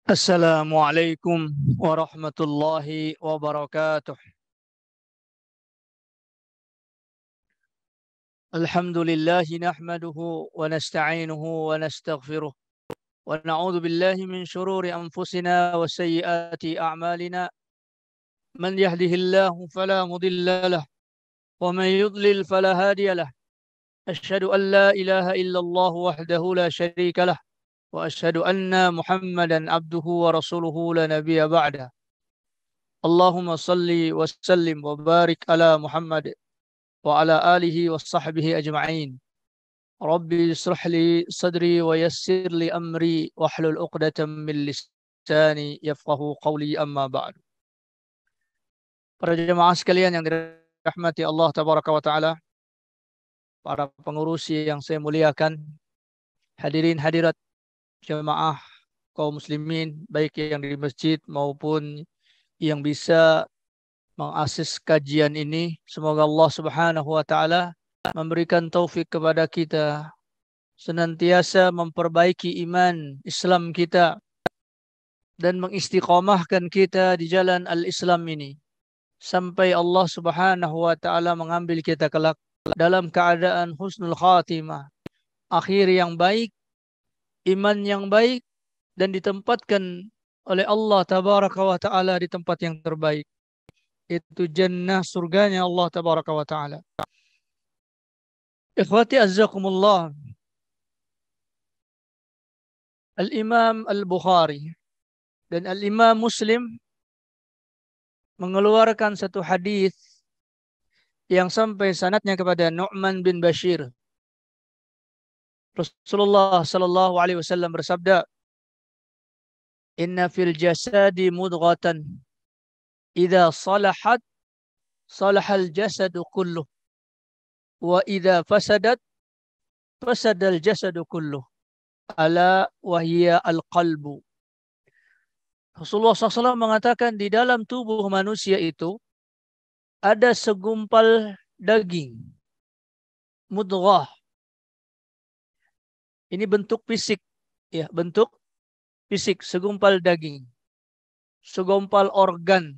Assalamualaikum warahmatullahi wabarakatuh. Alhamdulillahi nahmaduhu wa nasta'inuhu wa nastaghfiruh. Wa na'udzu billahi min shururi anfusina wa sayyiati a'malina. Man yahdihillahu fala mudilla lah wa man yudlil fala hadiya lah. Asyhadu an la ilaha illallah wahdahu la syarika lah wa asyhadu anna Muhammadan abduhu wa rasuluhu la nabiyya ba'da. Allahumma salli wa sallim wa barik ala Muhammad wa ala alihi wa sahbihi ajma'in. Rabbi israh li sadri wa yassir li amri wahlul 'uqdatam min lisani yafqahu qawli amma ba'du. Para jemaah sekalian yang dirahmati Allah tabaraka wa taala, para pengurus yang saya muliakan, hadirin hadirat jemaah kaum muslimin baik yang di masjid maupun yang bisa mengakses kajian ini, semoga Allah Subhanahu wa taala memberikan taufik kepada kita senantiasa memperbaiki iman Islam kita dan mengistiqomahkan kita di jalan al-Islam ini sampai Allah Subhanahu wa taala mengambil kita kelak dalam keadaan husnul khatimah, akhir yang baik, iman yang baik, dan ditempatkan oleh Allah tabaraka wa taala di tempat yang terbaik, itu jannah, surganya Allah tabaraka wa taala. Ikhwati azzakumullah, Al-Imam Al-Bukhari dan Al-Imam Muslim mengeluarkan satu hadis yang sampai sanadnya kepada Nu'man bin Bashir. Rasulullah sallallahu alaihi wasallam bersabda, "Inna fil jasadi mudghatan idza salahat salahal jasadu kulluh wa idza fasadat fasadal jasadu kulluh. Ala wahiyya al-qalbu." Rasulullah SAW mengatakan di dalam tubuh manusia itu ada segumpal daging, mudghah. Ini bentuk fisik, ya, bentuk fisik, segumpal daging, segumpal organ.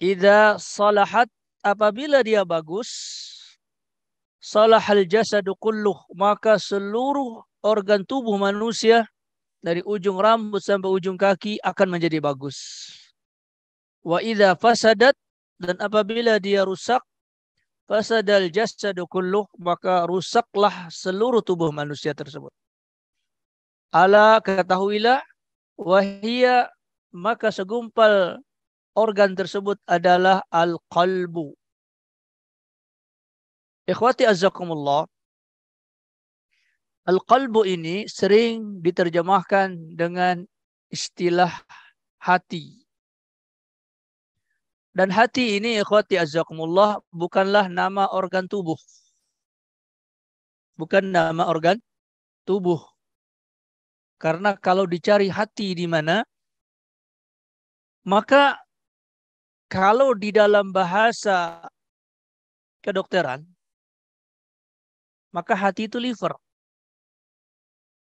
Idza salahat, apabila dia bagus, salahal jasadu kulluh, maka seluruh organ tubuh manusia dari ujung rambut sampai ujung kaki akan menjadi bagus. Wa idza fasadat, dan apabila dia rusak, fasadal jasadu kulluh, maka rusaklah seluruh tubuh manusia tersebut. Ala, ketahuilah, wahia, maka segumpal organ tersebut adalah al-qalbu. Ikhwati azzakumullah, al-qalbu ini sering diterjemahkan dengan istilah hati. Dan hati ini, ikhwati azzakumullah, bukanlah nama organ tubuh. Bukan nama organ tubuh. Karena kalau dicari hati di mana, maka kalau di dalam bahasa kedokteran, maka hati itu liver.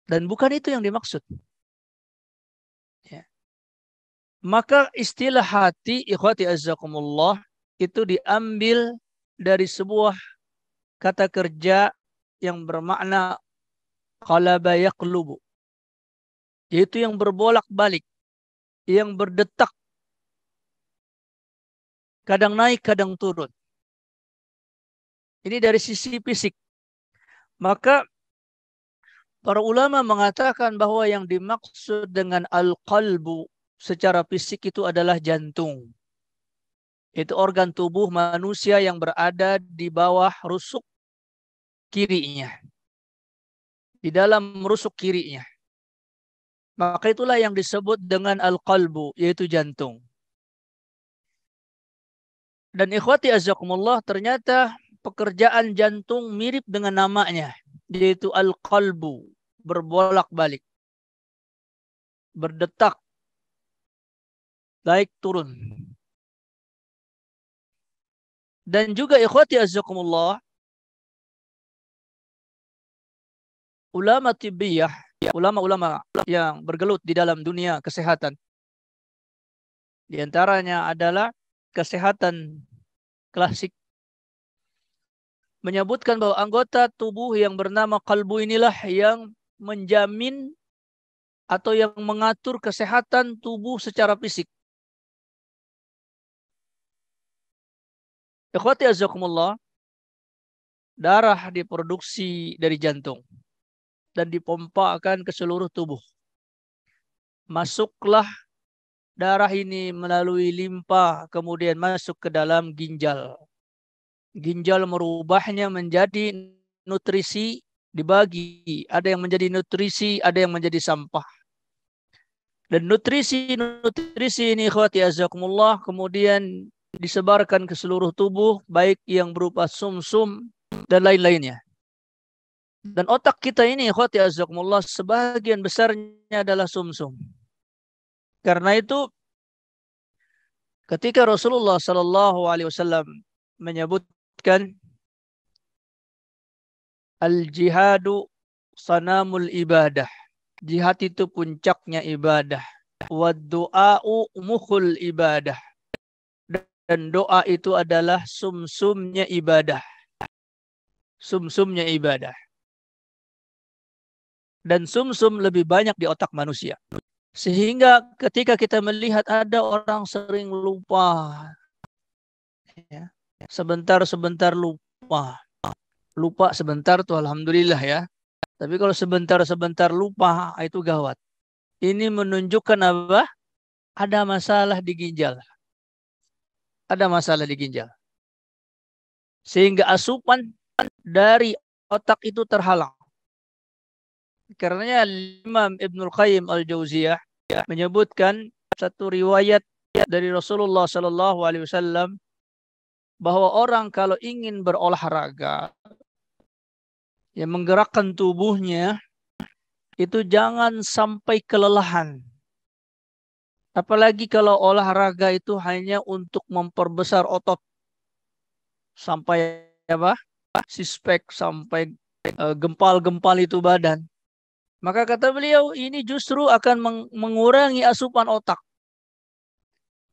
Dan bukan itu yang dimaksud. Ya. Maka istilah hati, ikhwati azzakumullah, itu diambil dari sebuah kata kerja yang bermakna qalaba yaqlubu, yaitu yang berbolak-balik, yang berdetak, kadang naik, kadang turun. Ini dari sisi fisik. Maka para ulama mengatakan bahwa yang dimaksud dengan al-qalbu secara fisik itu adalah jantung. Itu organ tubuh manusia yang berada di bawah rusuk kirinya. Di dalam rusuk kirinya. Maka itulah yang disebut dengan al-qalbu, yaitu jantung. Dan ikhwati azzakumullah, ternyata pekerjaan jantung mirip dengan namanya, yaitu al-qalbu, berbolak-balik, berdetak, naik turun. Dan juga ikhwati azzakumullah, ulama tibbiyah ulama-ulama yang bergelut di dalam dunia kesehatan. Di antaranya adalah kesehatan klasik, menyebutkan bahwa anggota tubuh yang bernama kalbu inilah yang menjamin atau yang mengatur kesehatan tubuh secara fisik. Ikhwati azakumullah, darah diproduksi dari jantung dan dipompakan ke seluruh tubuh. Masuklah darah ini melalui limpa, kemudian masuk ke dalam ginjal. Ginjal merubahnya menjadi nutrisi, dibagi. Ada yang menjadi nutrisi, ada yang menjadi sampah. Dan nutrisi ini ikhwati azakumullah kemudian disebarkan ke seluruh tubuh, baik yang berupa sumsum dan lain-lainnya. Dan otak kita ini ikhwati azakumullah sebagian besarnya adalah sumsum. Karena itu ketika Rasulullah Sallallahu Alaihi Wasallam menyebutkan al-jihadu sanamul ibadah, jihad itu puncaknya ibadah, wad du'a'u mukhul ibadah, dan doa itu adalah sumsumnya ibadah. Sumsumnya ibadah. Dan sumsum lebih banyak di otak manusia. Sehingga ketika kita melihat ada orang sering lupa, ya, sebentar-sebentar lupa. Lupa sebentar tuh alhamdulillah ya. Tapi kalau sebentar-sebentar lupa, itu gawat. Ini menunjukkan apa? Ada masalah di ginjal. Ada masalah di ginjal. Sehingga asupan dari otak itu terhalang. Karenanya Imam Ibnul Qayyim Al-Jauziyah menyebutkan satu riwayat dari Rasulullah Sallallahu Alaihi Wasallam bahwa orang kalau ingin berolahraga, yang menggerakkan tubuhnya, itu jangan sampai kelelahan. Apalagi kalau olahraga itu hanya untuk memperbesar otot sampai apa? Six-pack, sampai gempal-gempal itu badan. Maka kata beliau ini justru akan mengurangi asupan otak.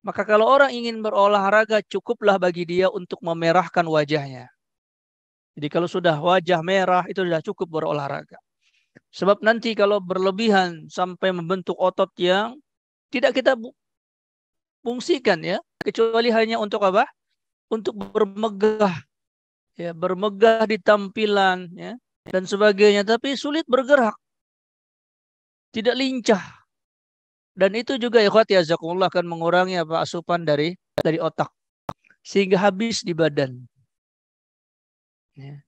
Maka kalau orang ingin berolahraga cukuplah bagi dia untuk memerahkan wajahnya. Jadi kalau sudah wajah merah itu sudah cukup berolahraga. Sebab nanti kalau berlebihan sampai membentuk otot yang tidak kita fungsikan ya, kecuali hanya untuk apa? Untuk bermegah, ya, bermegah di tampilan, ya, dan sebagainya. Tapi sulit bergerak, tidak lincah. Dan itu juga ikhwati azakumullah akan mengurangi apa asupan dari otak, sehingga habis di badan. Ya.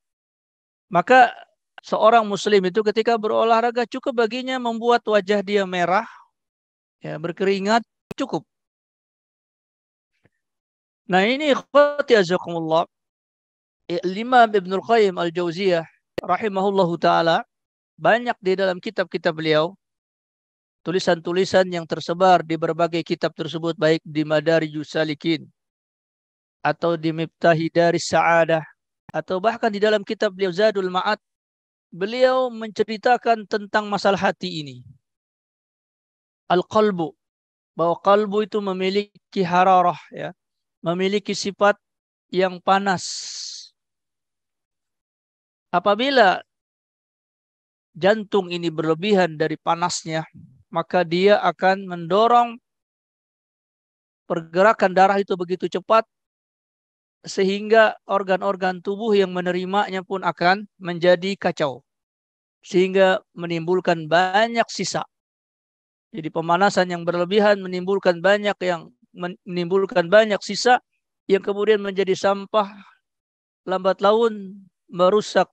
Maka seorang muslim itu ketika berolahraga cukup baginya membuat wajah dia merah, ya, berkeringat, cukup. Nah ini ikhwati azakumullah, Imam Ibnul Qayyim Al-Jauziyah rahimahullahu ta'ala banyak di dalam kitab-kitab beliau, tulisan-tulisan yang tersebar di berbagai kitab tersebut, baik di Madarijus Salikin atau di Miftahi Daris Sa'adah atau bahkan di dalam kitab beliau Zadul Ma'ad, beliau menceritakan tentang masalah hati ini. Al-qalbu, bahwa kalbu itu memiliki hararah, ya, memiliki sifat yang panas. Apabila jantung ini berlebihan dari panasnya, maka dia akan mendorong pergerakan darah itu begitu cepat sehingga organ-organ tubuh yang menerimanya pun akan menjadi kacau, sehingga menimbulkan banyak sisa. Jadi pemanasan yang berlebihan menimbulkan banyak sisa yang kemudian menjadi sampah, lambat laun merusak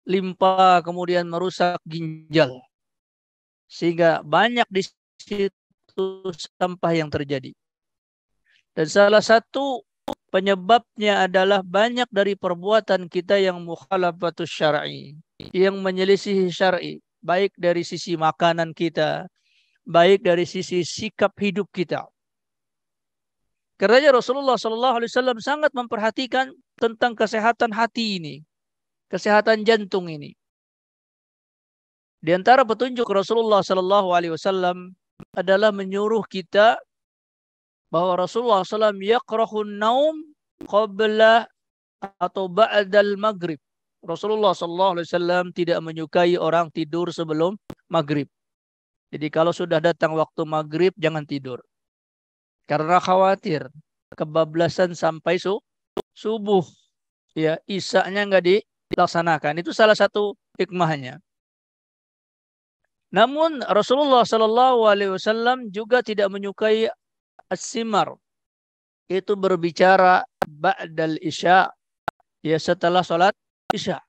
limpa, kemudian merusak ginjal. Sehingga banyak di situ sampah yang terjadi. Dan salah satu penyebabnya adalah banyak dari perbuatan kita yang mukhalafatus syar'i, yang menyelisihi syar'i, baik dari sisi makanan kita, baik dari sisi sikap hidup kita. Karena Rasulullah SAW sangat memperhatikan tentang kesehatan hati ini, kesehatan jantung ini. Di antara petunjuk Rasulullah Sallallahu Alaihi Wasallam adalah menyuruh kita bahwa Rasulullah SAW yakrahun naum qabla atau ba'dal maghrib. Rasulullah Sallallahu Alaihi Wasallam tidak menyukai orang tidur sebelum maghrib. Jadi kalau sudah datang waktu maghrib jangan tidur. Karena khawatir kebablasan sampai subuh. Ya, isya-nya nggak dilaksanakan. Itu salah satu hikmahnya. Namun Rasulullah Sallallahu Alaihi Wasallam juga tidak menyukai as-simar. Itu berbicara ba'dal isya. Ya, setelah sholat isya.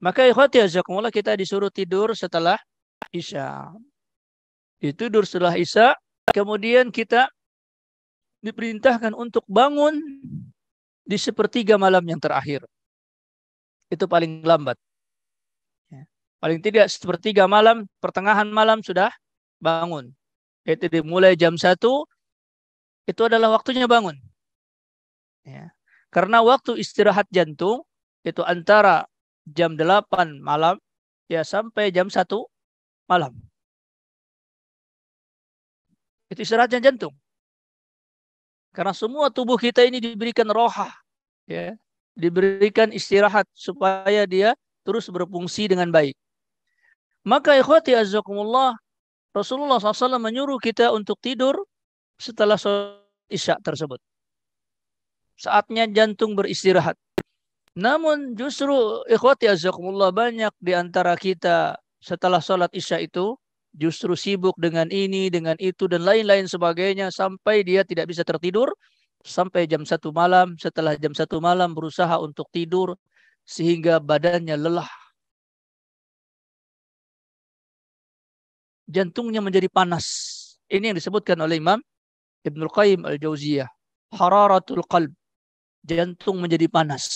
Maka ikhwati azakumullah, kita disuruh tidur setelah isya. Tidur setelah isya. Kemudian kita diperintahkan untuk bangun di sepertiga malam yang terakhir. Itu paling lambat. Paling tidak sepertiga malam, pertengahan malam sudah bangun. Itu dimulai jam 1, itu adalah waktunya bangun. Ya. Karena waktu istirahat jantung itu antara jam 8 malam ya sampai jam 1 malam. Itu istirahatnya jantung. Karena semua tubuh kita ini diberikan rohah. Ya. Diberikan istirahat supaya dia terus berfungsi dengan baik. Maka ikhwati azzakumullah, Rasulullah SAW menyuruh kita untuk tidur setelah sholat isya tersebut. Saatnya jantung beristirahat. Namun justru ikhwati azzakumullah, banyak di antara kita setelah sholat isya itu justru sibuk dengan ini, dengan itu, dan lain-lain sebagainya sampai dia tidak bisa tertidur sampai jam 1 malam. Setelah jam 1 malam berusaha untuk tidur sehingga badannya lelah. Jantungnya menjadi panas. Ini yang disebutkan oleh Imam Ibnul Qayyim Al-Jauziyah. Hararatul qalb. Jantung menjadi panas.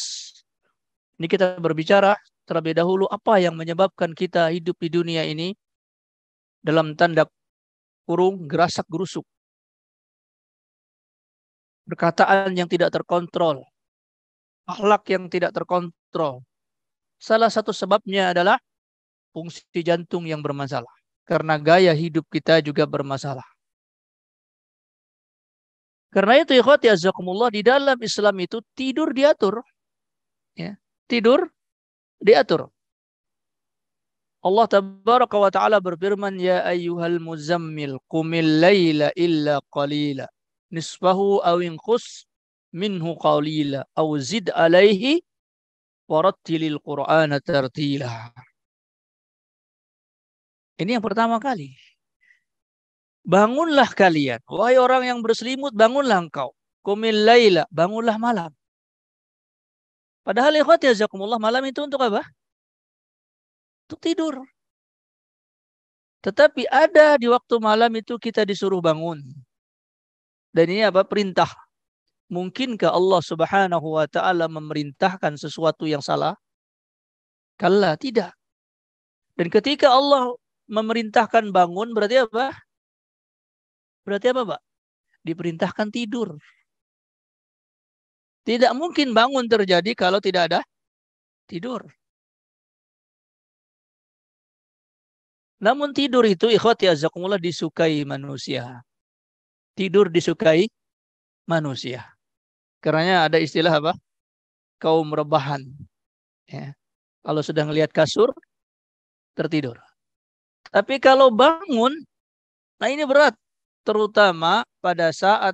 Ini kita berbicara terlebih dahulu apa yang menyebabkan kita hidup di dunia ini dalam tanda kurung gerasak gerusuk. Perkataan yang tidak terkontrol. Akhlak yang tidak terkontrol. Salah satu sebabnya adalah fungsi jantung yang bermasalah. Karena gaya hidup kita juga bermasalah. Karena itu ikhwati azzakumullah, di dalam Islam itu tidur diatur. Ya. Tidur diatur. Allah tabaraka wa ta'ala berfirman, ya ayyuhal muzammil qumil layla illa qalila nisfahu aw inqus minhu qalila aw zid alaihi warattilil qur'ana tartila. Ini yang pertama kali. Bangunlah kalian. Wahai orang yang berselimut, bangunlah engkau. Qumil laila, bangunlah malam. Padahal ikhwati jazakumullah, malam itu untuk apa? Untuk tidur. Tetapi ada di waktu malam itu kita disuruh bangun. Dan ini apa? Perintah. Mungkinkah Allah Subhanahu wa ta'ala memerintahkan sesuatu yang salah? Kalla, tidak. Dan ketika Allah memerintahkan bangun, berarti apa? Berarti apa, Pak? Diperintahkan tidur. Tidak mungkin bangun terjadi kalau tidak ada tidur. Namun tidur itu ikhwati azakumullah disukai manusia. Tidur disukai manusia. Karena ada istilah apa? Kaum rebahan. Ya. Kalau sudah melihat kasur, tertidur. Tapi kalau bangun, nah ini berat. Terutama pada saat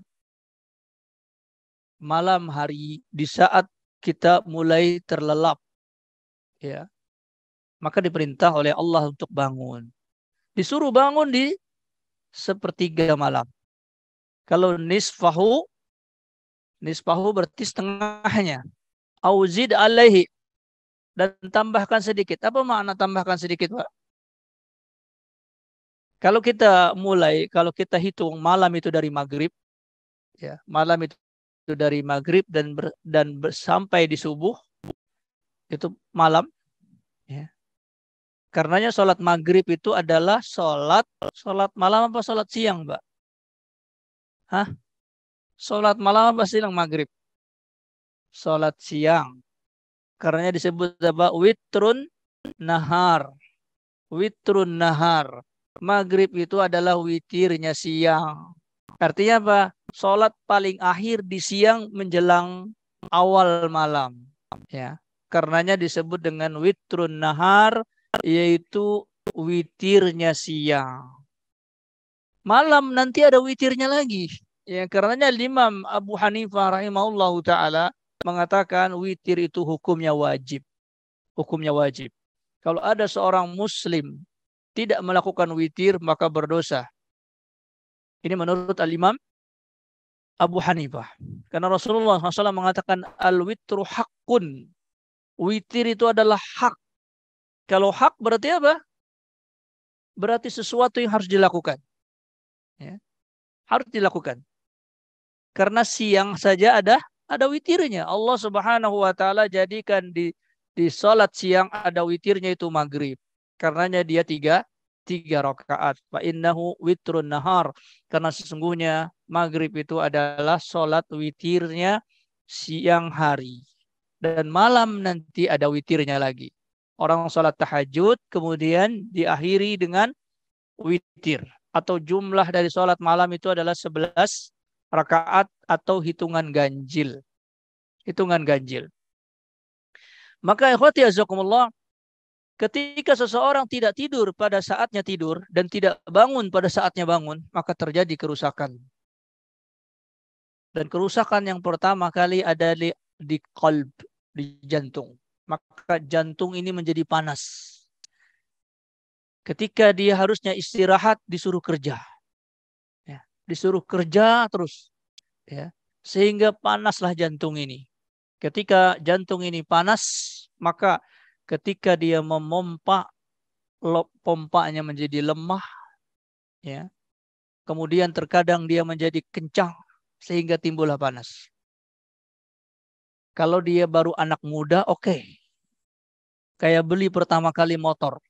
malam hari, di saat kita mulai terlelap. Ya. Maka diperintah oleh Allah untuk bangun. Disuruh bangun di sepertiga malam. Kalau nisfahu berarti setengahnya. Auzid alaihi, dan tambahkan sedikit. Apa makna tambahkan sedikit, Pak? Kalau kita hitung malam itu dari maghrib, ya, malam itu dari maghrib dan sampai di subuh, itu malam. Ya. Karenanya sholat maghrib itu adalah sholat malam apa sholat siang, Mbak? Hah? Sholat malam apa siang maghrib? Sholat siang. Karenanya disebut apa? Witrun nahar. Witrun nahar. Maghrib itu adalah witirnya siang. Artinya apa? Sholat paling akhir di siang menjelang awal malam. Ya, karenanya disebut dengan witrun nahar, yaitu witirnya siang. Malam nanti ada witirnya lagi. Ya, karenanya Imam Abu Hanifah rahimahullahu taala mengatakan witir itu hukumnya wajib. Hukumnya wajib. Kalau ada seorang muslim tidak melakukan witir maka berdosa. Ini menurut Al-Imam Abu Hanifah. Karena Rasulullah SAW mengatakan al-witru haqqun. Witir itu adalah hak. Kalau hak berarti apa? Berarti sesuatu yang harus dilakukan. Ya. Harus dilakukan. Karena siang saja ada witirnya. Allah Subhanahu wa taala jadikan di salat siang ada witirnya itu maghrib. Karenanya dia tiga rakaat. Fa innahu witrun nahar. Karena sesungguhnya maghrib itu adalah salat witirnya siang hari. Dan malam nanti ada witirnya lagi. Orang salat tahajud kemudian diakhiri dengan witir. Atau jumlah dari salat malam itu adalah 11 rakaat atau hitungan ganjil. Hitungan ganjil. Maka ikhwati azakumullah, ketika seseorang tidak tidur pada saatnya tidur dan tidak bangun pada saatnya bangun, maka terjadi kerusakan. Dan kerusakan yang pertama kali ada di qalb, di jantung. Maka jantung ini menjadi panas. Ketika dia harusnya istirahat, disuruh kerja. Ya, disuruh kerja terus. Ya, sehingga panaslah jantung ini. Ketika jantung ini panas, maka ketika dia memompa, pompanya menjadi lemah. Ya, kemudian terkadang dia menjadi kencang, sehingga timbullah panas. Kalau dia baru anak muda, oke. Kayak beli pertama kali motor.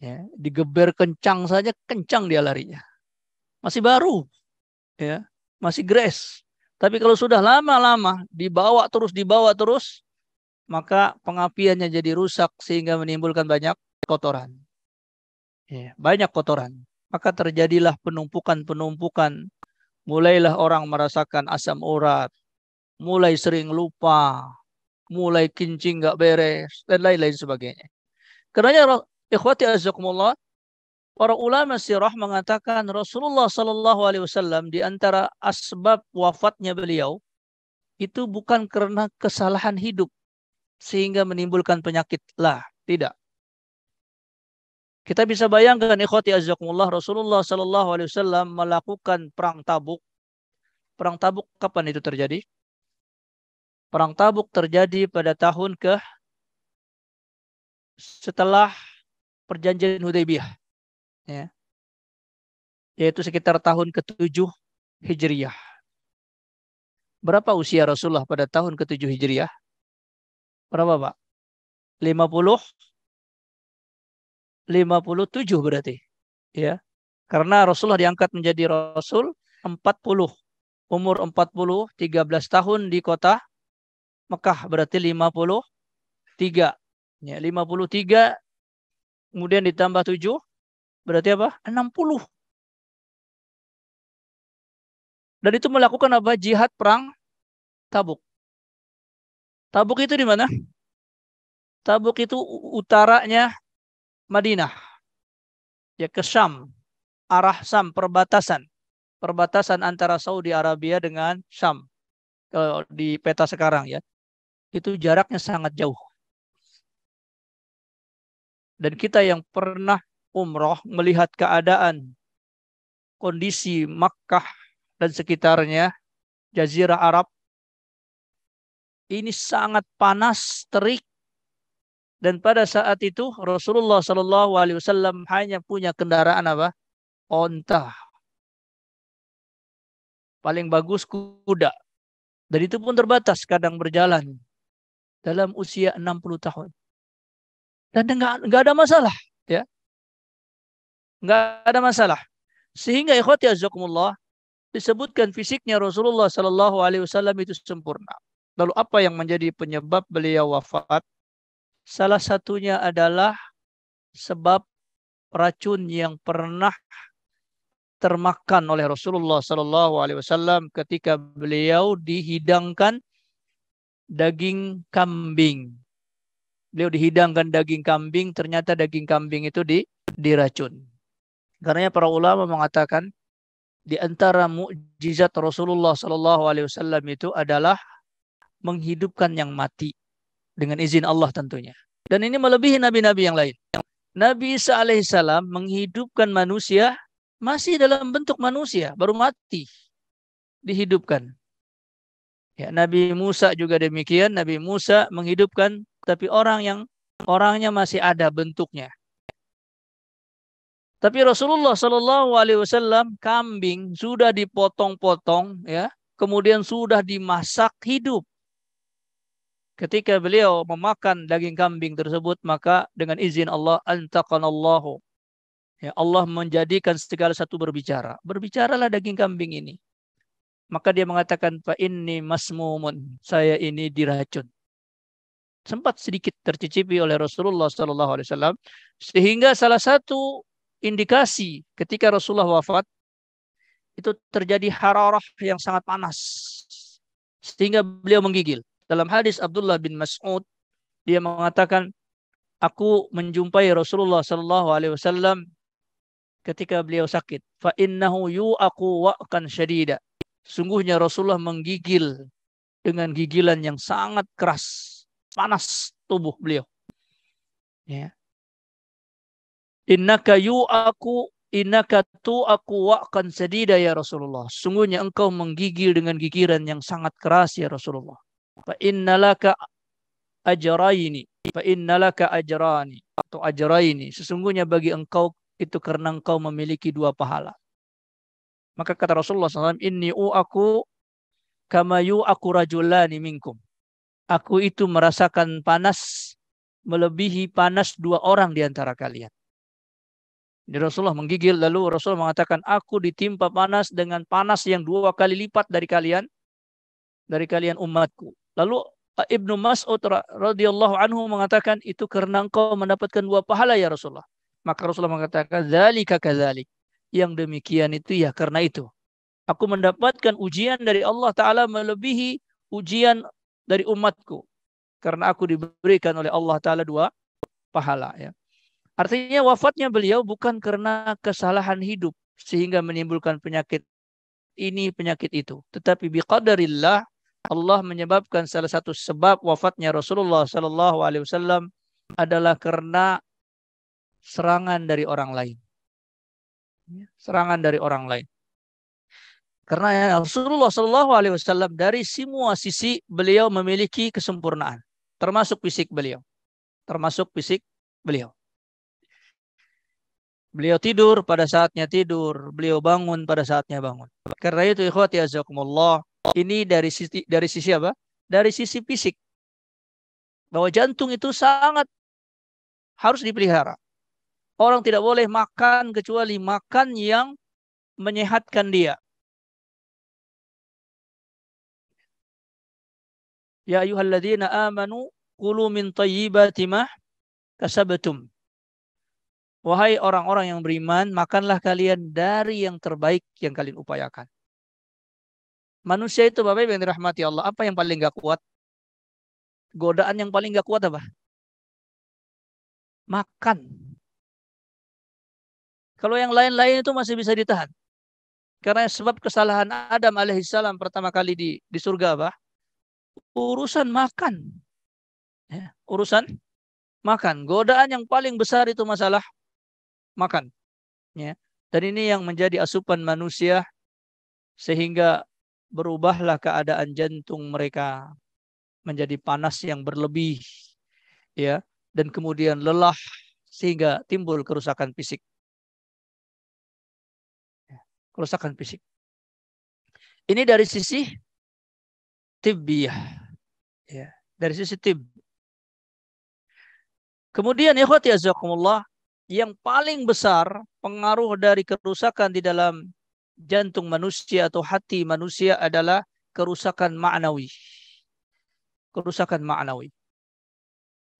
Ya, digeber kencang saja, kencang dia larinya. Masih baru, ya, masih grace. Tapi kalau sudah lama-lama dibawa terus, maka pengapiannya jadi rusak sehingga menimbulkan banyak kotoran. Ya, banyak kotoran. Maka terjadilah penumpukan. Mulailah orang merasakan asam urat, mulai sering lupa, mulai kencing nggak beres, dan lain-lain sebagainya. Karena ikhwati azakumullah, para ulama sirah mengatakan Rasulullah Sallallahu Alaihi Wasallam di antara asbab wafatnya beliau itu bukan karena kesalahan hidup sehingga menimbulkan penyakit lah, tidak. Kita bisa bayangkan ikhwati azakumullah, Rasulullah Sallallahu Alaihi Wasallam melakukan perang Tabuk. Perang Tabuk kapan itu terjadi? Perang Tabuk terjadi pada tahun setelah perjanjian Hudaybiyah, ya, yaitu sekitar tahun ke-7 Hijriyah. Berapa usia Rasulullah pada tahun ke-7 Hijriyah? Berapa, Pak? 57 berarti. Ya. Karena Rasulullah diangkat menjadi Rasul 40. Umur 40, 13 tahun di kota Mekah, berarti 53. Ya, 53 kemudian ditambah 7 berarti apa? 60. Dan itu melakukan apa? Jihad perang Tabuk. Tabuk itu di mana? Tabuk itu utaranya Madinah. Ya, ke Syam. Arah Syam, perbatasan. Perbatasan antara Saudi Arabia dengan Syam. Kalau di peta sekarang ya. Itu jaraknya sangat jauh. Dan kita yang pernah umroh melihat keadaan kondisi Makkah dan sekitarnya, Jazirah Arab, ini sangat panas, terik. Dan pada saat itu Rasulullah Shallallahu Alaihi Wasallam hanya punya kendaraan apa? Onta. Paling bagus kuda. Dan itu pun terbatas, kadang berjalan dalam usia 60 tahun. Dan enggak ada masalah, ya. Enggak ada masalah. Sehingga ikhwati azakumullah, disebutkan fisiknya Rasulullah Shallallahu Alaihi Wasallam itu sempurna. Lalu apa yang menjadi penyebab beliau wafat? Salah satunya adalah sebab racun yang pernah termakan oleh Rasulullah Sallallahu Alaihi Wasallam ketika beliau dihidangkan daging kambing. Beliau dihidangkan daging kambing, ternyata daging kambing itu diracun. Karena para ulama mengatakan di antara mukjizat Rasulullah Sallallahu Alaihi Wasallam itu adalah menghidupkan yang mati dengan izin Allah tentunya. Dan ini melebihi nabi-nabi yang lain. Nabi Isa alaihissalam menghidupkan manusia masih dalam bentuk manusia, baru mati, dihidupkan. Ya, Nabi Musa juga demikian. Nabi Musa menghidupkan, tapi orangnya masih ada bentuknya. Tapi Rasulullah Shallallahu Alaihi Wasallam kambing sudah dipotong-potong, ya, kemudian sudah dimasak hidup. Ketika beliau memakan daging kambing tersebut, maka dengan izin Allah, antaqanallahu. Ya, Allah menjadikan segala satu berbicara. Berbicaralah daging kambing ini. Maka dia mengatakan, fa inni masmumun. Saya ini diracun. Sempat sedikit tercicipi oleh Rasulullah SAW. Sehingga salah satu indikasi ketika Rasulullah wafat, itu terjadi hararah yang sangat panas. Sehingga beliau menggigil. Dalam hadis Abdullah bin Mas'ud, dia mengatakan, aku menjumpai Rasulullah SAW ketika beliau sakit. Fa innahu yu'aqu wa'kan syadida. Sungguhnya Rasulullah menggigil dengan gigilan yang sangat keras. Panas tubuh beliau. Ya. Innaka tu'aqu wa'kan syadida ya Rasulullah. Sungguhnya engkau menggigil dengan gigiran yang sangat keras ya Rasulullah. Fa innalaka ajraini. Fa innalaka ajrani. Atau ajraini. Sesungguhnya bagi engkau itu karena engkau memiliki 2 pahala. Maka kata Rasulullah SAW, inni u'aku kama yu'aku rajulani minkum. Aku itu merasakan panas melebihi panas 2 orang di antara kalian. Jadi Rasulullah menggigil, lalu Rasulullah mengatakan, aku ditimpa panas dengan panas yang 2 kali lipat dari kalian umatku. Lalu Ibnu Mas'ud radhiyallahu anhu mengatakan, itu karena engkau mendapatkan 2 pahala ya Rasulullah. Maka Rasulullah mengatakan, dzalika kadzalik. Yang demikian itu ya karena itu. Aku mendapatkan ujian dari Allah Ta'ala melebihi ujian dari umatku. Karena aku diberikan oleh Allah Ta'ala 2 pahala. Ya. Artinya wafatnya beliau bukan karena kesalahan hidup. Sehingga menimbulkan penyakit ini, penyakit itu. Tetapi biqadarillah, Allah menyebabkan salah satu sebab wafatnya Rasulullah SAW adalah karena serangan dari orang lain. Serangan dari orang lain. Karena Rasulullah SAW dari semua sisi beliau memiliki kesempurnaan, termasuk fisik beliau, Beliau tidur pada saatnya tidur, beliau bangun pada saatnya bangun. Karena itu ikhwati azakumullah, ini dari sisi apa? Dari sisi fisik. Bahwa jantung itu sangat harus dipelihara. Orang tidak boleh makan kecuali makan yang menyehatkan dia. Ya ayyuhalladzina amanu kulu min thayyibati ma kasabtum. Wahai orang-orang yang beriman, makanlah kalian dari yang terbaik yang kalian upayakan. Manusia itu Bapak Ibu yang dirahmati Allah, apa yang paling gak kuat? Godaan yang paling gak kuat apa? Makan. Kalau yang lain-lain itu masih bisa ditahan. Karena sebab kesalahan Adam alaihissalam pertama kali di surga apa? Urusan makan. Ya, urusan makan. Godaan yang paling besar itu masalah makan. Ya. Dan ini yang menjadi asupan manusia sehingga berubahlah keadaan jantung mereka menjadi panas yang berlebih, ya, dan kemudian lelah sehingga timbul kerusakan fisik. Kerusakan fisik. Ini dari sisi tibbiyah, ya, dari sisi tib. Kemudian ikhwati azakumullah, yang paling besar pengaruh dari kerusakan di dalam jantung manusia atau hati manusia adalah kerusakan ma'nawi. Kerusakan ma'nawi.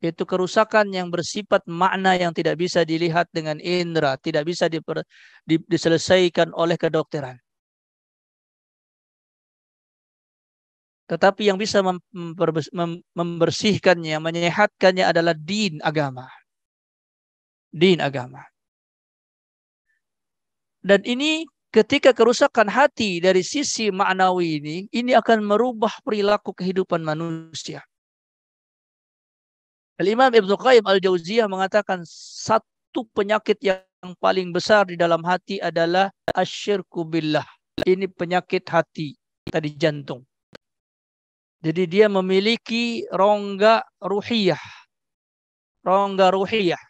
Yaitu kerusakan yang bersifat makna yang tidak bisa dilihat dengan indera, tidak bisa diselesaikan oleh kedokteran. Tetapi yang bisa membersihkannya, menyehatkannya adalah din agama. Din agama. Dan ini ketika kerusakan hati dari sisi maknawi ini akan merubah perilaku kehidupan manusia. Al-Imam Ibnu Qayyim Al-Jauziyah mengatakan satu penyakit yang paling besar di dalam hati adalah asyirku billah. Ini penyakit hati, tadi jantung. Jadi dia memiliki rongga ruhiyah. Rongga ruhiyah.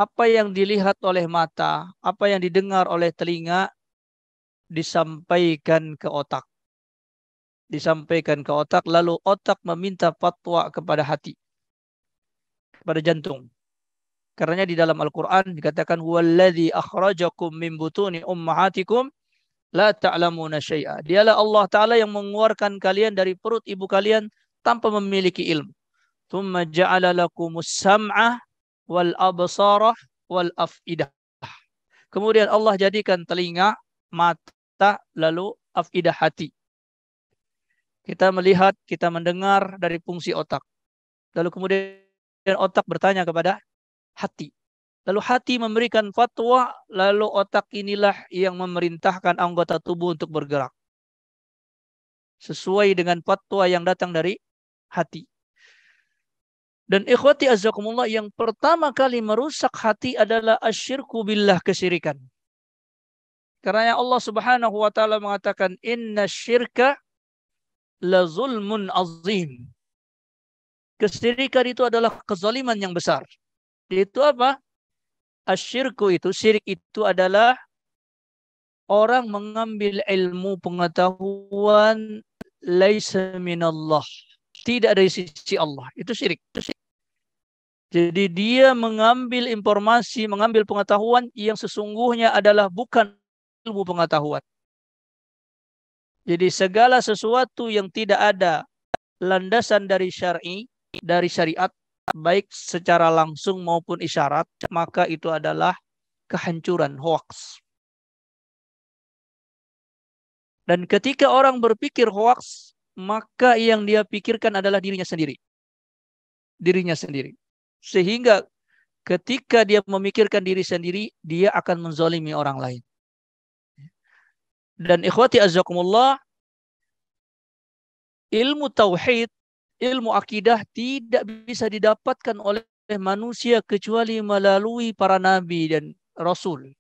Apa yang dilihat oleh mata, apa yang didengar oleh telinga, disampaikan ke otak. Disampaikan ke otak, lalu otak meminta fatwa kepada hati, kepada jantung. Karenanya di dalam Al-Quran dikatakan, huwallazi akhrajakum min butuni ummahatikum la ta'lamuna syai'a. Dialah Allah Ta'ala yang mengeluarkan kalian dari perut ibu kalian tanpa memiliki ilmu. Thumma ja'ala lakumus sam'a wal absarah wal af'idah. Kemudian Allah jadikan telinga, mata, lalu afidah hati. Kita melihat, kita mendengar dari fungsi otak. Lalu kemudian otak bertanya kepada hati. Lalu hati memberikan fatwa, lalu otak inilah yang memerintahkan anggota tubuh untuk bergerak. Sesuai dengan fatwa yang datang dari hati. Dan ikhwati azzakumullah, yang pertama kali merusak hati adalah asyirku billah, kesyirikan. Karena Allah Subhanahu wa taala mengatakan inna syirka la zulmun azim. Kesyirikan itu adalah kezaliman yang besar. Itu apa? Asyirku itu, syirik itu adalah orang mengambil ilmu pengetahuan laisa minallah, tidak dari sisi Allah. Itu syirik. Jadi dia mengambil informasi, mengambil pengetahuan yang sesungguhnya adalah bukan ilmu pengetahuan. Jadi segala sesuatu yang tidak ada landasan dari syar'i, dari syariat, baik secara langsung maupun isyarat, maka itu adalah kehancuran, hoax. Dan ketika orang berpikir hoax, maka yang dia pikirkan adalah dirinya sendiri. Dirinya sendiri. Sehingga ketika dia memikirkan diri sendiri, dia akan menzalimi orang lain. Dan ikhwati azzakumullah, ilmu tauhid, ilmu akidah tidak bisa didapatkan oleh manusia kecuali melalui para nabi dan rasul.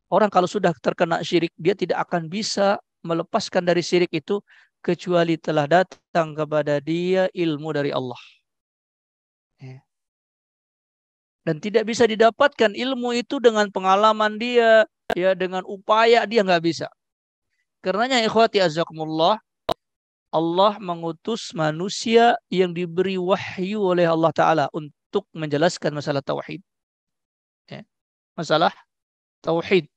Orang kalau sudah terkena syirik, dia tidak akan bisa melepaskan dari syirik itu kecuali telah datang kepada dia ilmu dari Allah. Dan tidak bisa didapatkan ilmu itu dengan pengalaman dia, ya dengan upaya dia, nggak bisa. Karenanya ikhwati azzakumullah, Allah mengutus manusia yang diberi wahyu oleh Allah Ta'ala untuk menjelaskan masalah tauhid. Ya. Masalah tauhid.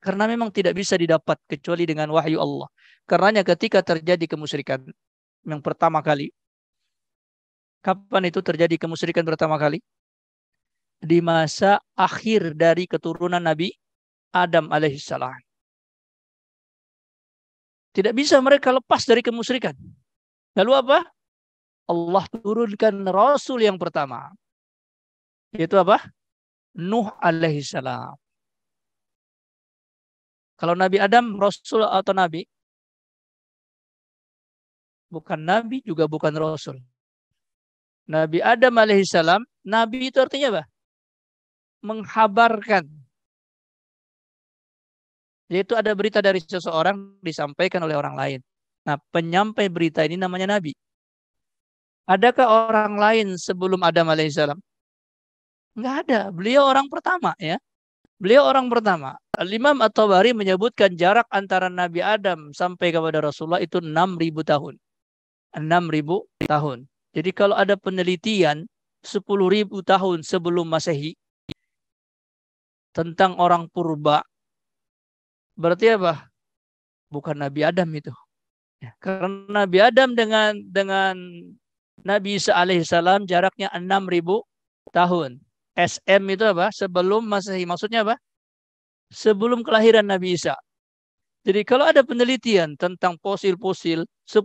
Karena memang tidak bisa didapat kecuali dengan wahyu Allah. Karenanya ketika terjadi kemusyrikan yang pertama kali, kapan itu terjadi kemusyrikan pertama kali? Di masa akhir dari keturunan Nabi Adam alaihissalam. Tidak bisa mereka lepas dari kemusyrikan. Lalu apa? Allah turunkan Rasul yang pertama. Yaitu apa? Nuh alaihissalam. Kalau Nabi Adam, Rasul atau Nabi? Bukan Nabi, juga bukan Rasul. Nabi Adam alaihissalam, Nabi itu artinya apa? Menghabarkan. Yaitu ada berita dari seseorang disampaikan oleh orang lain. Nah, penyampai berita ini namanya Nabi. Adakah orang lain sebelum Adam alaihissalam? Enggak ada. Beliau orang pertama, ya. Beliau orang pertama. Al-Imam At-Tabari menyebutkan jarak antara Nabi Adam sampai kepada Rasulullah itu 6.000 tahun. 6.000 tahun. Jadi kalau ada penelitian 10.000 tahun sebelum Masehi tentang orang purba, berarti apa? Bukan Nabi Adam itu. Ya, karena Nabi Adam dengan Nabi Isa alaihissalam jaraknya 6.000 tahun. SM itu apa? Sebelum Masehi. Maksudnya apa? Sebelum kelahiran Nabi Isa. Jadi kalau ada penelitian tentang fosil-fosil 10.000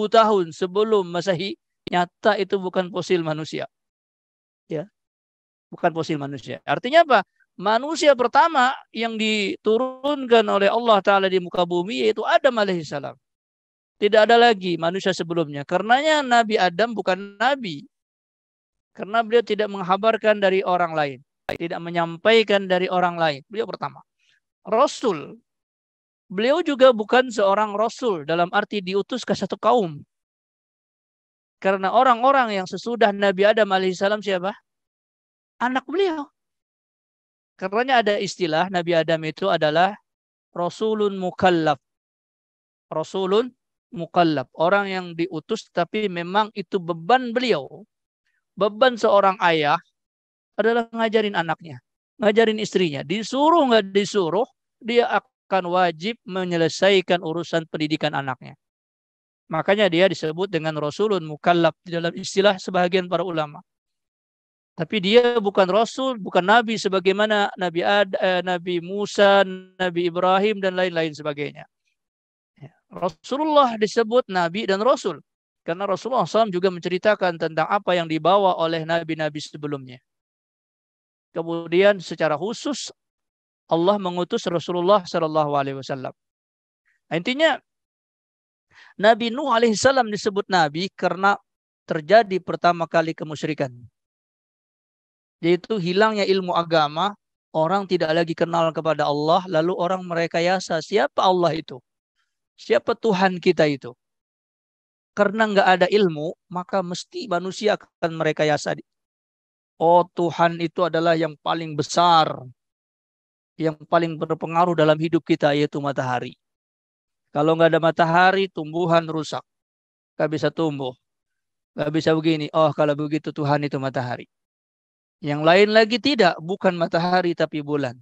tahun sebelum Masehi, nyata itu bukan fosil manusia. Ya, bukan fosil manusia. Artinya apa? Manusia pertama yang diturunkan oleh Allah Ta'ala di muka bumi yaitu Adam alaihissalam. Tidak ada lagi manusia sebelumnya. Karenanya Nabi Adam bukan Nabi. Karena beliau tidak menghabarkan dari orang lain. Tidak menyampaikan dari orang lain. Beliau pertama. Rasul. Beliau juga bukan seorang Rasul. Dalam arti diutus ke satu kaum. Karena orang-orang yang sesudah Nabi Adam alaihissalam siapa? Anak beliau. Karenanya ada istilah Nabi Adam itu adalah Rasulun Mukallaf. Rasulun Mukallaf. Orang yang diutus tapi memang itu beban beliau. Beban seorang ayah adalah ngajarin anaknya. Ngajarin istrinya. Disuruh nggak disuruh, dia akan wajib menyelesaikan urusan pendidikan anaknya. Makanya dia disebut dengan Rasulun Mukallaf di dalam istilah sebagian para ulama. Tapi dia bukan Rasul, bukan Nabi sebagaimana Nabi Musa, Nabi Ibrahim, dan lain-lain sebagainya. Rasulullah disebut Nabi dan Rasul. Karena Rasulullah SAW juga menceritakan tentang apa yang dibawa oleh Nabi-Nabi sebelumnya. Kemudian secara khusus Allah mengutus Rasulullah SAW. Intinya Nabi Nuh alaihissalam disebut Nabi karena terjadi pertama kali kemusyrikan. Yaitu hilangnya ilmu agama, orang tidak lagi kenal kepada Allah, lalu orang merekayasa siapa Allah itu, siapa Tuhan kita itu. Karena nggak ada ilmu, maka mesti manusia akan merekayasa. Oh, Tuhan itu adalah yang paling besar, yang paling berpengaruh dalam hidup kita, yaitu matahari. Kalau nggak ada matahari, tumbuhan rusak, nggak bisa tumbuh, nggak bisa begini. Oh, kalau begitu Tuhan itu matahari. Yang lain lagi tidak, bukan matahari tapi bulan.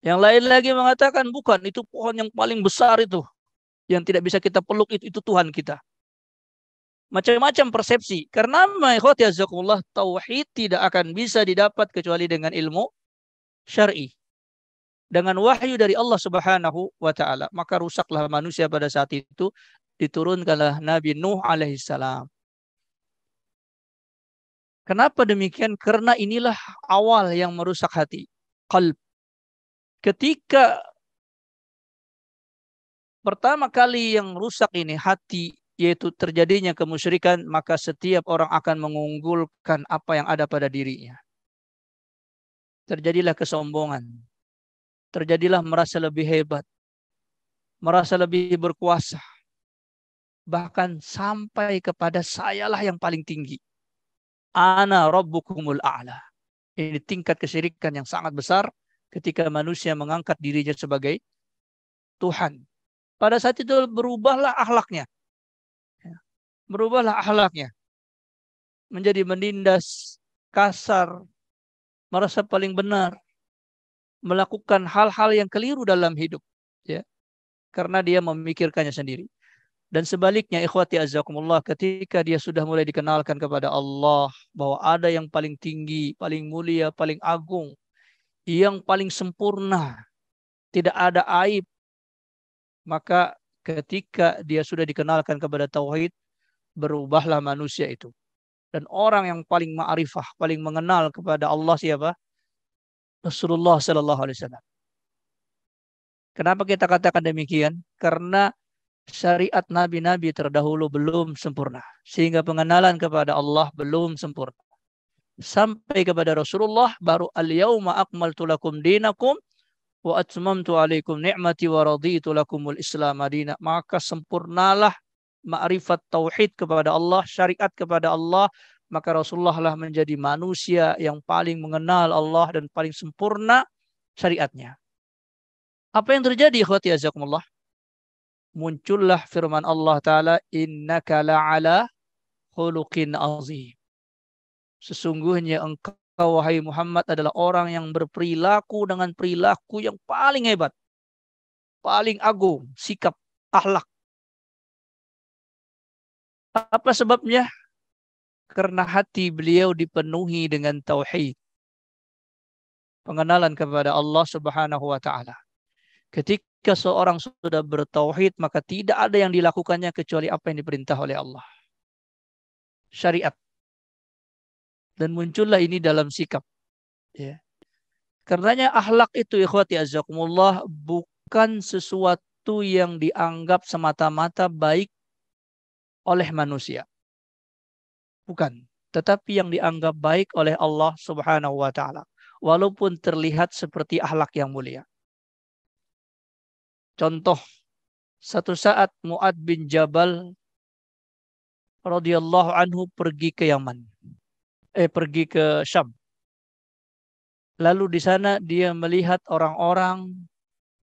Yang lain lagi mengatakan bukan, itu pohon yang paling besar itu. Yang tidak bisa kita peluk itu Tuhan kita. Macam-macam persepsi. Karena tauhid tidak akan bisa didapat kecuali dengan ilmu syar'i. Dengan wahyu dari Allah Subhanahu wa taala. Maka rusaklah manusia pada saat itu, diturunkanlah Nabi Nuh alaihissalam. Kenapa demikian? Karena inilah awal yang merusak hati. Qalb. Ketika pertama kali yang rusak ini hati, yaitu terjadinya kemusyrikan, maka setiap orang akan mengunggulkan apa yang ada pada dirinya. Terjadilah kesombongan. Terjadilah merasa lebih hebat. Merasa lebih berkuasa. Bahkan sampai kepada sayalah yang paling tinggi. Ana rabbukumul a'la. Ini tingkat kesyirikan yang sangat besar ketika manusia mengangkat dirinya sebagai Tuhan. Pada saat itu berubahlah akhlaknya. Berubahlah akhlaknya. Menjadi menindas, kasar, merasa paling benar. Melakukan hal-hal yang keliru dalam hidup. Ya. Karena dia memikirkannya sendiri. Dan sebaliknya ikhwati azzakumullah, ketika dia sudah mulai dikenalkan kepada Allah bahwa ada yang paling tinggi, paling mulia, paling agung, yang paling sempurna, tidak ada aib, maka ketika dia sudah dikenalkan kepada tauhid, berubahlah manusia itu. Dan orang yang paling ma'rifah, paling mengenal kepada Allah siapa? Rasulullah sallallahu alaihi wasallam. Kenapa kita katakan demikian? Karena syariat nabi-nabi terdahulu belum sempurna. Sehingga pengenalan kepada Allah belum sempurna. Sampai kepada Rasulullah baru al-yauma akmaltu lakum dinakum wa atmamtu alaikum ni'mati wa raditu lakumul Islam madina. Maka sempurnalah ma'rifat tauhid kepada Allah, syariat kepada Allah. Maka Rasulullah lah menjadi manusia yang paling mengenal Allah dan paling sempurna syariatnya. Apa yang terjadi ikhwati azakumullah? Muncullah firman Allah Ta'ala, innaka la'ala khuluqin azim. Sesungguhnya engkau wahai Muhammad adalah orang yang berperilaku dengan perilaku yang paling hebat. Paling agung, sikap, akhlak. Apa sebabnya? Karena hati beliau dipenuhi dengan tauhid, pengenalan kepada Allah Subhanahu wa taala. Ketika seorang sudah bertauhid, maka tidak ada yang dilakukannya kecuali apa yang diperintah oleh Allah. Syariat. Dan muncullah ini dalam sikap. Ya. Karenanya akhlak itu, ikhwati azzakumullah, bukan sesuatu yang dianggap semata-mata baik oleh manusia. Bukan. Tetapi yang dianggap baik oleh Allah Subhanahu wa taala. Walaupun terlihat seperti akhlak yang mulia. Contoh, satu saat Mu'ad bin Jabal radhiyallahu anhu pergi ke Yaman. Pergi ke Syam. Lalu di sana dia melihat orang-orang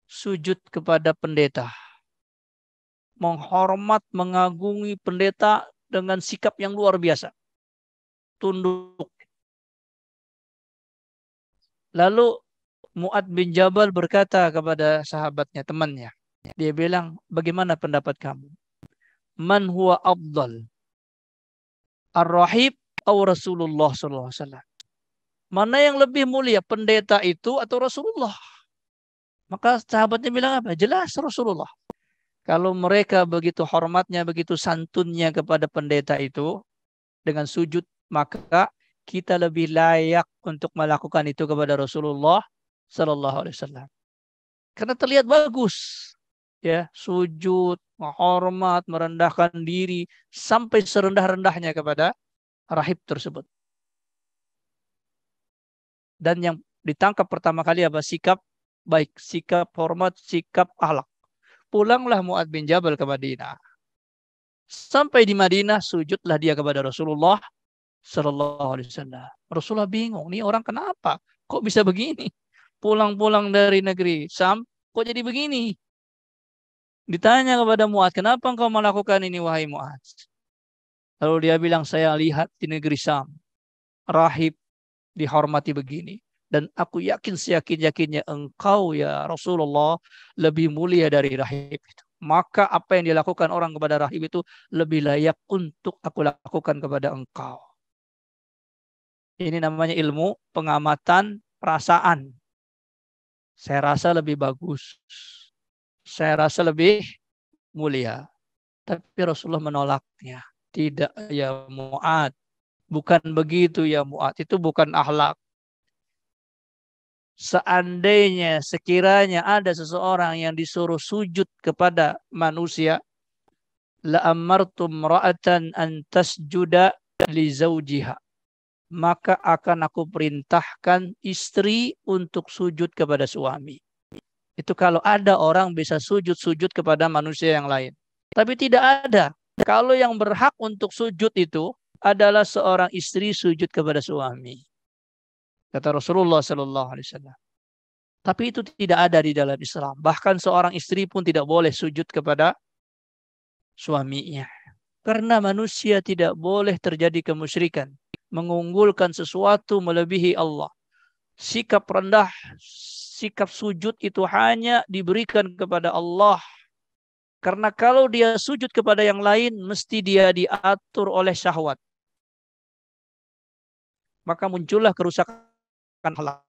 sujud kepada pendeta. Menghormat, mengagumi pendeta dengan sikap yang luar biasa. Tunduk. Lalu Mu'ad bin Jabal berkata kepada sahabatnya, temannya. Dia bilang, bagaimana pendapat kamu? Man huwa afdal? Ar-Rahib atau Rasulullah SAW? Mana yang lebih mulia, pendeta itu atau Rasulullah? Maka sahabatnya bilang apa? Jelas Rasulullah. Kalau mereka begitu hormatnya, begitu santunnya kepada pendeta itu dengan sujud, maka kita lebih layak untuk melakukan itu kepada Rasulullah Sallallahu Alaihi Wasallam. Karena terlihat bagus, ya, sujud, menghormat, merendahkan diri sampai serendah-rendahnya kepada rahib tersebut. Dan yang ditangkap pertama kali apa? Sikap baik, sikap hormat, sikap akhlak. Pulanglah Mu'ad bin Jabal ke Madinah. Sampai di Madinah, sujudlah dia kepada Rasulullah Sallallahu Alaihi Wasallam. Rasulullah bingung, nih orang kenapa? Kok bisa begini? Pulang-pulang dari negeri Syam, kok jadi begini? Ditanya kepada Mu'ad, kenapa engkau melakukan ini wahai Mu'ad? Lalu dia bilang, saya lihat di negeri Syam, rahib dihormati begini. Dan aku yakin seyakin-yakinnya engkau ya Rasulullah lebih mulia dari rahib itu. Maka apa yang dilakukan orang kepada rahib itu lebih layak untuk aku lakukan kepada engkau. Ini namanya ilmu pengamatan perasaan. Saya rasa lebih bagus. Saya rasa lebih mulia. Tapi Rasulullah menolaknya. Tidak ya Mu'ad. Bukan begitu ya Mu'ad. Itu bukan akhlak. Seandainya, sekiranya ada seseorang yang disuruh sujud kepada manusia, la amartum ra'atan an tasjuda li zawjiha. Maka akan aku perintahkan istri untuk sujud kepada suami. Itu kalau ada orang bisa sujud-sujud kepada manusia yang lain. Tapi tidak ada. Kalau yang berhak untuk sujud itu adalah seorang istri sujud kepada suami. Kata Rasulullah Sallallahu Alaihi Wasallam. Tapi itu tidak ada di dalam Islam. Bahkan seorang istri pun tidak boleh sujud kepada suaminya. Karena manusia tidak boleh terjadi kemusyrikan. Mengunggulkan sesuatu melebihi Allah. Sikap rendah, sikap sujud itu hanya diberikan kepada Allah. Karena kalau dia sujud kepada yang lain, mesti dia diatur oleh syahwat. Maka muncullah kerusakan akhlak.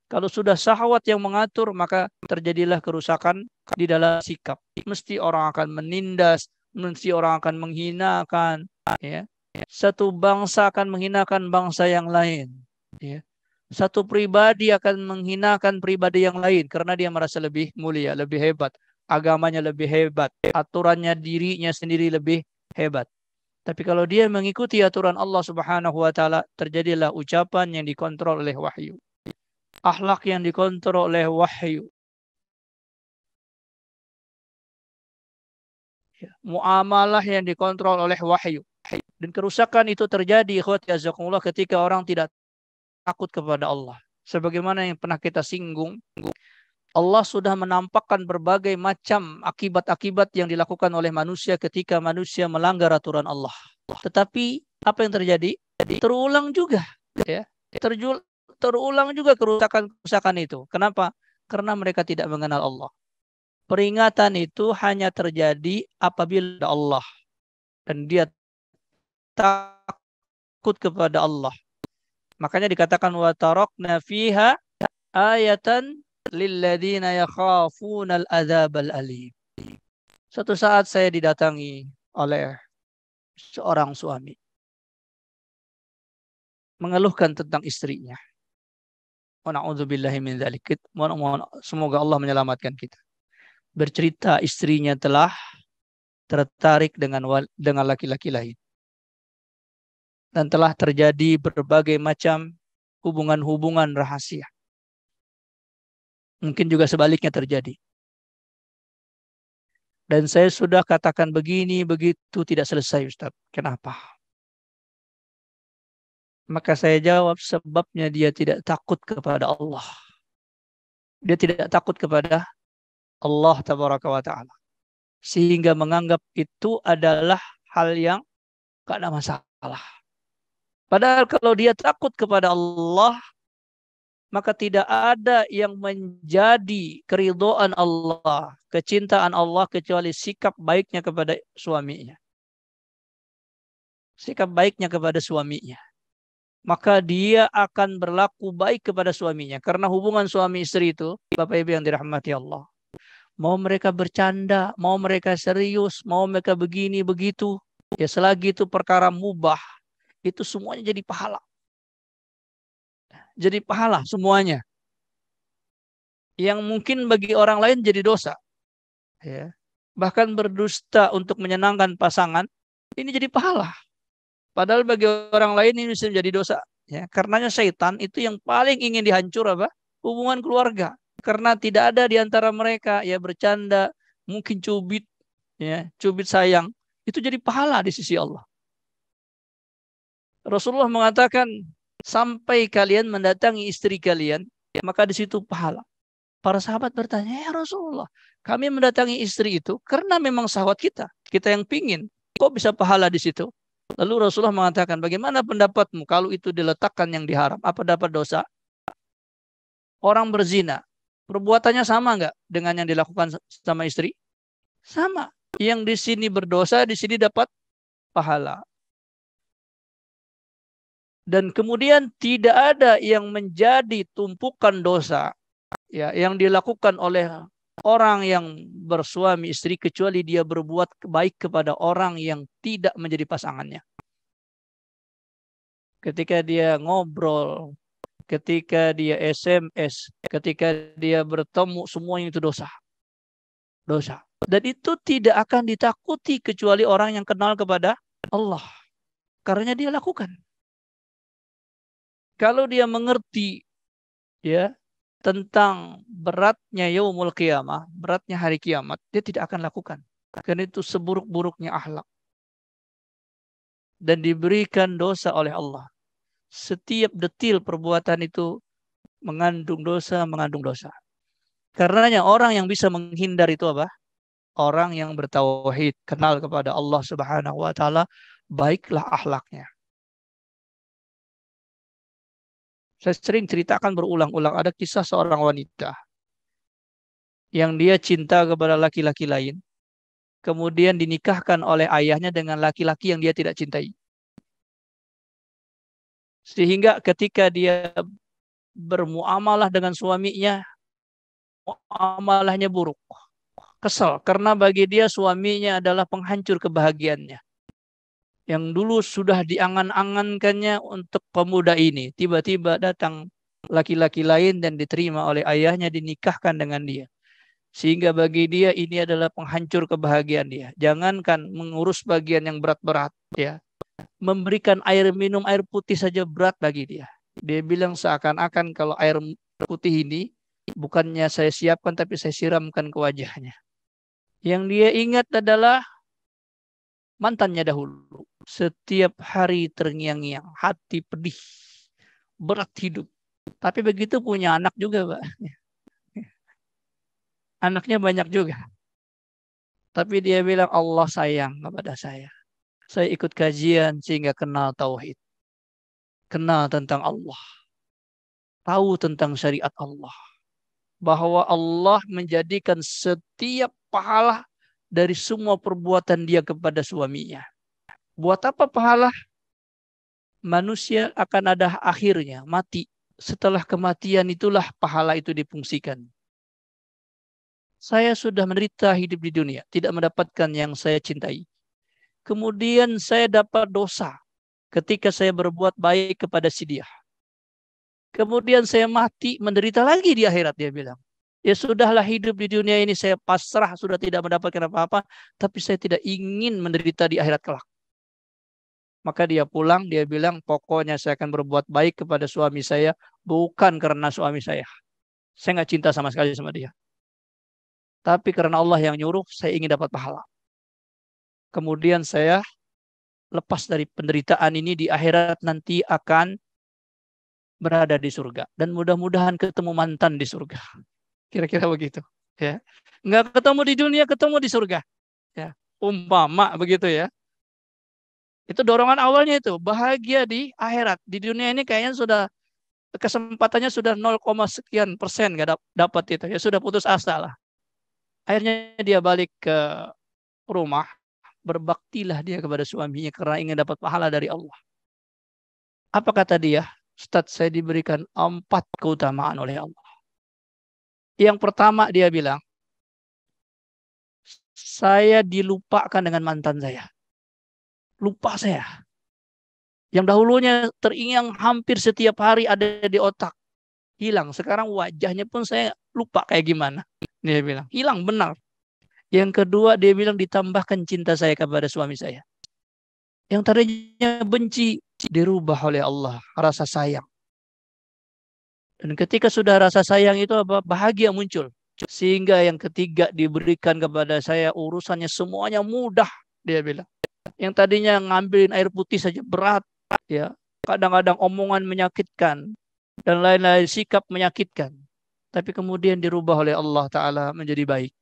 Kalau sudah syahwat yang mengatur, maka terjadilah kerusakan di dalam sikap. Mesti orang akan menindas, mesti orang akan menghinakan. Ya. Satu bangsa akan menghinakan bangsa yang lain. Ya. Satu pribadi akan menghinakan pribadi yang lain karena dia merasa lebih mulia, lebih hebat. Agamanya lebih hebat. Aturannya dirinya sendiri lebih hebat. Tapi kalau dia mengikuti aturan Allah Subhanahu wa taala, terjadilah ucapan yang dikontrol oleh wahyu. Akhlak yang dikontrol oleh wahyu. Muamalah yang dikontrol oleh wahyu. Dan kerusakan itu terjadi ikhwati azakumullah ketika orang tidak takut kepada Allah. Sebagaimana yang pernah kita singgung, Allah sudah menampakkan berbagai macam akibat-akibat yang dilakukan oleh manusia ketika manusia melanggar aturan Allah. Tetapi apa yang terjadi? Terulang juga. Ya. Terulang juga kerusakan itu. Kenapa? Karena mereka tidak mengenal Allah. Peringatan itu hanya terjadi apabila Allah. dan dia takut kepada Allah. Makanya dikatakan wa tarakna fiha ayatan lilladzina yakhafuna al-adzabal alim. Suatu saat saya didatangi oleh seorang suami mengeluhkan tentang istrinya. Wa na'udzubillahi min dzalik. Semoga Allah menyelamatkan kita. Bercerita istrinya telah tertarik dengan laki-laki lain. Dan telah terjadi berbagai macam hubungan-hubungan rahasia. Mungkin juga sebaliknya terjadi. Dan saya sudah katakan begini, begitu, tidak selesai, Ustaz. Kenapa? Maka saya jawab, sebabnya dia tidak takut kepada Allah. Dia tidak takut kepada Allah Tabaraka wa Ta'ala. Sehingga menganggap itu adalah hal yang gak ada masalah. Padahal kalau dia takut kepada Allah, maka tidak ada yang menjadi keridhaan Allah, kecintaan Allah, kecuali sikap baiknya kepada suaminya. Sikap baiknya kepada suaminya. Maka dia akan berlaku baik kepada suaminya. Karena hubungan suami istri itu, Bapak Ibu yang dirahmati Allah, mau mereka bercanda, mau mereka serius, mau mereka begini, begitu, ya selagi itu perkara mubah, itu semuanya jadi pahala. Jadi pahala semuanya. Yang mungkin bagi orang lain jadi dosa. Ya. Bahkan berdusta untuk menyenangkan pasangan, ini jadi pahala. Padahal bagi orang lain ini bisa menjadi dosa. Ya, karenanya syaitan itu yang paling ingin dihancur apa? Hubungan keluarga. Karena tidak ada di antara mereka ya bercanda, mungkin cubit, ya, cubit sayang. Itu jadi pahala di sisi Allah. Rasulullah mengatakan, sampai kalian mendatangi istri kalian, maka di situ pahala. Para sahabat bertanya, ya Rasulullah, kami mendatangi istri itu karena memang syahwat kita. Kita yang pingin. Kok bisa pahala di situ? Lalu Rasulullah mengatakan, bagaimana pendapatmu kalau itu diletakkan yang diharam? Apa dapat dosa? Orang berzina, perbuatannya sama nggak dengan yang dilakukan sama istri? Sama. Yang di sini berdosa, di sini dapat pahala. Dan kemudian tidak ada yang menjadi tumpukan dosa ya, yang dilakukan oleh orang yang bersuami istri kecuali dia berbuat baik kepada orang yang tidak menjadi pasangannya. Ketika dia ngobrol, ketika dia SMS, ketika dia bertemu, semuanya itu dosa. Dosa. Dan itu tidak akan ditakuti kecuali orang yang kenal kepada Allah. Karena dia lakukan. Kalau dia mengerti ya tentang beratnya yaumul qiyamah, beratnya hari kiamat, dia tidak akan lakukan. Karena itu seburuk-buruknya akhlak. Dan diberikan dosa oleh Allah. Setiap detil perbuatan itu mengandung dosa, mengandung dosa. Karenanya orang yang bisa menghindar itu apa? Orang yang bertauhid, kenal kepada Allah Subhanahu wa taala, baiklah akhlaknya. Saya sering ceritakan berulang-ulang, ada kisah seorang wanita yang dia cinta kepada laki-laki lain, kemudian dinikahkan oleh ayahnya dengan laki-laki yang dia tidak cintai. Sehingga ketika dia bermuamalah dengan suaminya, muamalahnya buruk. Kesal, karena bagi dia suaminya adalah penghancur kebahagiaannya. Yang dulu sudah diangan-angankannya untuk pemuda ini, tiba-tiba datang laki-laki lain dan diterima oleh ayahnya, dinikahkan dengan dia. Sehingga bagi dia ini adalah penghancur kebahagiaan dia. Jangankan mengurus bagian yang berat-berat, ya. Memberikan air minum, air putih saja berat bagi dia. Dia bilang seakan-akan kalau air putih ini bukannya saya siapkan tapi saya siramkan ke wajahnya. Yang dia ingat adalah mantannya dahulu. Setiap hari terngiang-ngiang, hati pedih, berat hidup. Tapi begitu punya anak juga, Pak. Anaknya banyak juga. Tapi dia bilang Allah sayang kepada saya. Saya ikut kajian sehingga kenal tauhid. Kenal tentang Allah. Tahu tentang syariat Allah. Bahwa Allah menjadikan setiap pahala dari semua perbuatan dia kepada suaminya. Buat apa pahala? Manusia akan ada akhirnya, mati. Setelah kematian itulah pahala itu difungsikan. Saya sudah menderita hidup di dunia, tidak mendapatkan yang saya cintai. Kemudian saya dapat dosa ketika saya berbuat baik kepada si dia. Kemudian saya mati, menderita lagi di akhirat, dia bilang. Ya sudahlah, hidup di dunia ini saya pasrah, sudah tidak mendapatkan apa-apa, tapi saya tidak ingin menderita di akhirat kelak. Maka dia pulang, dia bilang, pokoknya saya akan berbuat baik kepada suami saya, bukan karena suami saya. Saya nggak cinta sama sekali sama dia. Tapi karena Allah yang nyuruh, saya ingin dapat pahala. Kemudian saya lepas dari penderitaan ini, di akhirat nanti akan berada di surga. Dan mudah-mudahan ketemu mantan di surga. Kira-kira begitu. Ya. Nggak ketemu di dunia, ketemu di surga. Ya. Umpama begitu ya. Itu dorongan awalnya itu. Bahagia di akhirat. Di dunia ini kayaknya sudah kesempatannya sudah 0, sekian persen nggak dapat itu. Ya sudah putus asa lah. Akhirnya dia balik ke rumah. Berbaktilah dia kepada suaminya karena ingin dapat pahala dari Allah. Apa kata dia? Ustaz, saya diberikan 4 keutamaan oleh Allah. Yang pertama dia bilang, saya dilupakan dengan mantan saya. Lupa saya. Yang dahulunya teringat hampir setiap hari ada di otak. Hilang. Sekarang wajahnya pun saya lupa kayak gimana. Dia bilang, hilang benar. Yang kedua dia bilang ditambahkan cinta saya kepada suami saya. Yang tadinya benci, dirubah oleh Allah. Rasa sayang. Dan ketika sudah rasa sayang itu apa? Bahagia muncul. Sehingga yang ketiga diberikan kepada saya urusannya semuanya mudah. Dia bilang. Yang tadinya ngambilin air putih saja berat. Ya, kadang-kadang omongan menyakitkan. Dan lain-lain sikap menyakitkan. Tapi kemudian dirubah oleh Allah Ta'ala menjadi baik.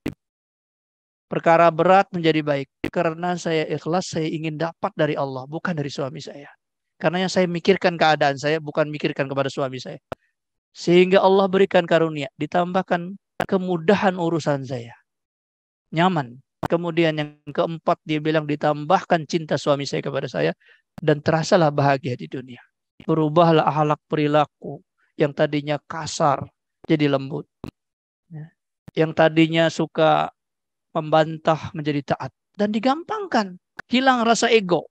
Perkara berat menjadi baik. Karena saya ikhlas, saya ingin dapat dari Allah. Bukan dari suami saya. Karena yang saya mikirkan keadaan saya, bukan mikirkan kepada suami saya. Sehingga Allah berikan karunia. Ditambahkan kemudahan urusan saya. Nyaman. Kemudian yang keempat dia bilang ditambahkan cinta suami saya kepada saya. Dan terasalah bahagia di dunia. Berubahlah akhlak perilaku. Yang tadinya kasar jadi lembut. Yang tadinya suka membantah menjadi taat. Dan digampangkan. Hilang rasa ego.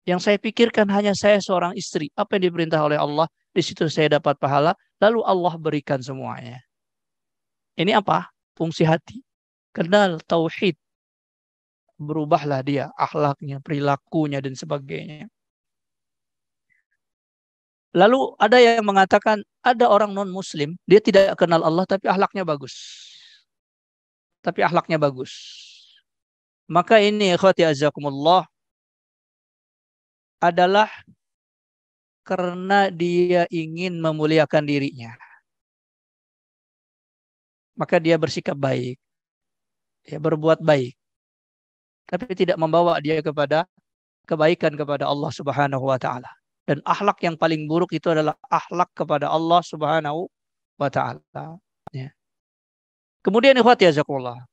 Yang saya pikirkan hanya saya seorang istri. Apa yang diperintah oleh Allah. Di situ saya dapat pahala. Lalu Allah berikan semuanya. Ini apa? Fungsi hati. Kenal tauhid. Berubahlah dia. Akhlaknya, perilakunya dan sebagainya. Lalu ada yang mengatakan ada orang non-muslim. Dia tidak kenal Allah tapi akhlaknya bagus. Tapi akhlaknya bagus. Maka ini ikhwati azakumullah adalah karena dia ingin memuliakan dirinya. Maka dia bersikap baik. Ya, berbuat baik. Tapi tidak membawa dia kepada kebaikan kepada Allah Subhanahu wa taala. Dan akhlak yang paling buruk itu adalah akhlak kepada Allah Subhanahu wa taala. Ya. Kemudian ikhwati azakumullah.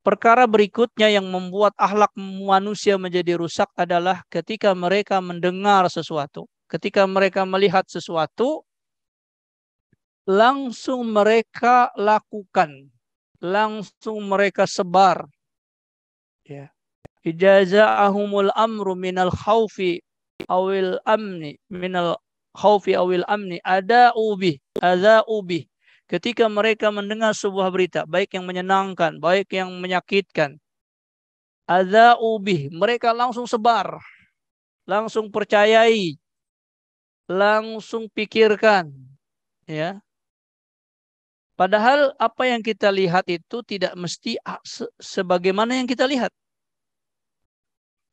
Perkara berikutnya yang membuat akhlak manusia menjadi rusak adalah ketika mereka mendengar sesuatu. Ketika mereka melihat sesuatu, langsung mereka lakukan. Langsung mereka sebar. Ya. Ijaza'ahumul amru minal khawfi awil amni. Minal khawfi awil amni. Ada'u bih. Ketika mereka mendengar sebuah berita, baik yang menyenangkan, baik yang menyakitkan, adza'u bih, mereka langsung sebar, langsung percayai, langsung pikirkan, ya. Padahal apa yang kita lihat itu tidak mesti sebagaimana yang kita lihat.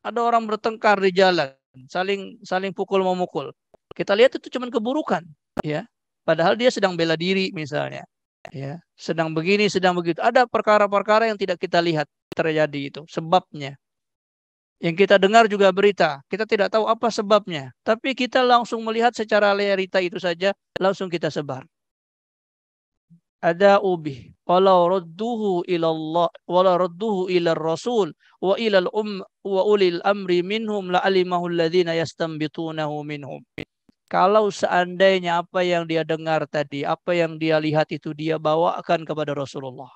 Ada orang bertengkar di jalan, saling pukul memukul. Kita lihat itu cuma keburukan, ya. Padahal dia sedang bela diri misalnya, ya, sedang begini, sedang begitu. Ada perkara-perkara yang tidak kita lihat terjadi itu, sebabnya. Yang kita dengar juga berita, kita tidak tahu apa sebabnya. Tapi kita langsung melihat secara realita itu saja, langsung kita sebar. ada'u bih walau radduhu ila Allah walau radduhu ila Rasul wa ila wa ulil amri minhum la'alimahu alladhina yastanbitunahu minhum. Kalau seandainya apa yang dia dengar tadi, apa yang dia lihat itu dia bawakan kepada Rasulullah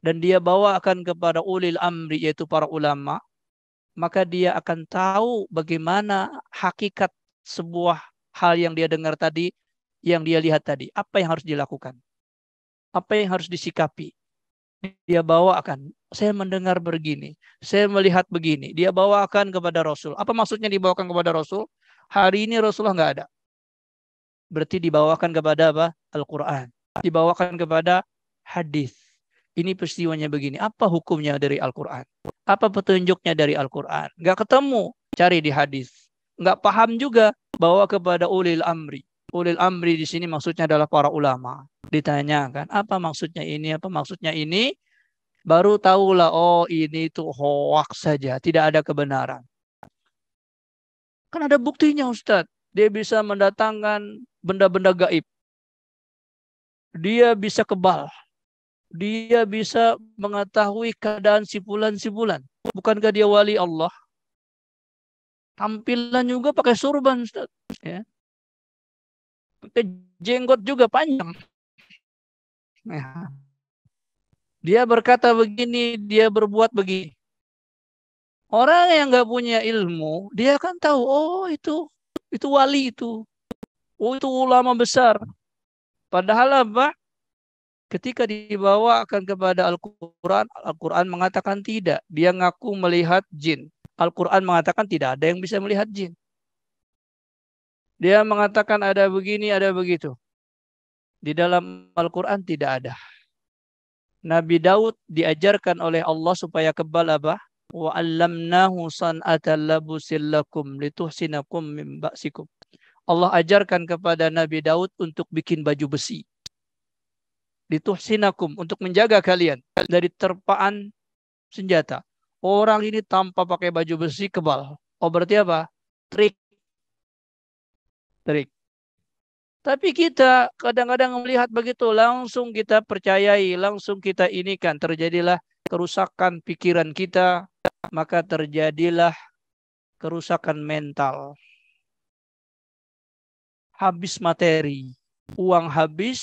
dan dia bawakan kepada ulil amri yaitu para ulama, maka dia akan tahu bagaimana hakikat sebuah hal yang dia dengar tadi, yang dia lihat tadi, apa yang harus dilakukan, apa yang harus disikapi. Dia bawakan, saya mendengar begini, saya melihat begini, dia bawakan kepada Rasul. Apa maksudnya dibawakan kepada Rasul? Hari ini Rasulullah nggak ada. Berarti dibawakan kepada apa? Al-Quran. Dibawakan kepada hadis. Ini peristiwanya begini. Apa hukumnya dari Al-Quran? Apa petunjuknya dari Al-Quran? Nggak ketemu, cari di hadis. Nggak paham juga, bawa kepada ulil amri. Ulil amri di sini maksudnya adalah para ulama. Ditanyakan, apa maksudnya ini, apa maksudnya ini. Baru tahulah, oh ini tuh hoax saja, tidak ada kebenaran. Kan ada buktinya Ustadz. Dia bisa mendatangkan benda-benda gaib. Dia bisa kebal. Dia bisa mengetahui keadaan sipulan-sipulan. Bukankah dia wali Allah? Tampilan juga pakai surban, Ustaz. Ya. Pakai jenggot juga panjang. Ya. Dia berkata begini, dia berbuat begini. Orang yang nggak punya ilmu, dia akan tahu, oh itu wali itu. Oh itu ulama besar. Padahal apa? Ketika dibawakan kepada Al-Quran, Al-Quran mengatakan tidak. Dia ngaku melihat jin. Al-Quran mengatakan tidak ada yang bisa melihat jin. Dia mengatakan ada begini, ada begitu. Di dalam Al-Quran tidak ada. Nabi Daud diajarkan oleh Allah supaya kebal apa? Wa 'allamnahu san'ata labusil lakum lituhsinakum min ba'sikum. Allah ajarkan kepada Nabi Daud untuk bikin baju besi. Lituhsinakum, untuk menjaga kalian dari terpaan senjata. Orang ini tanpa pakai baju besi kebal. Oh berarti apa? Trik. Trik. Tapi kita kadang-kadang melihat begitu, langsung kita percayai, langsung kita inikan. Terjadilah kerusakan pikiran kita, maka terjadilah kerusakan mental. Habis materi, uang habis,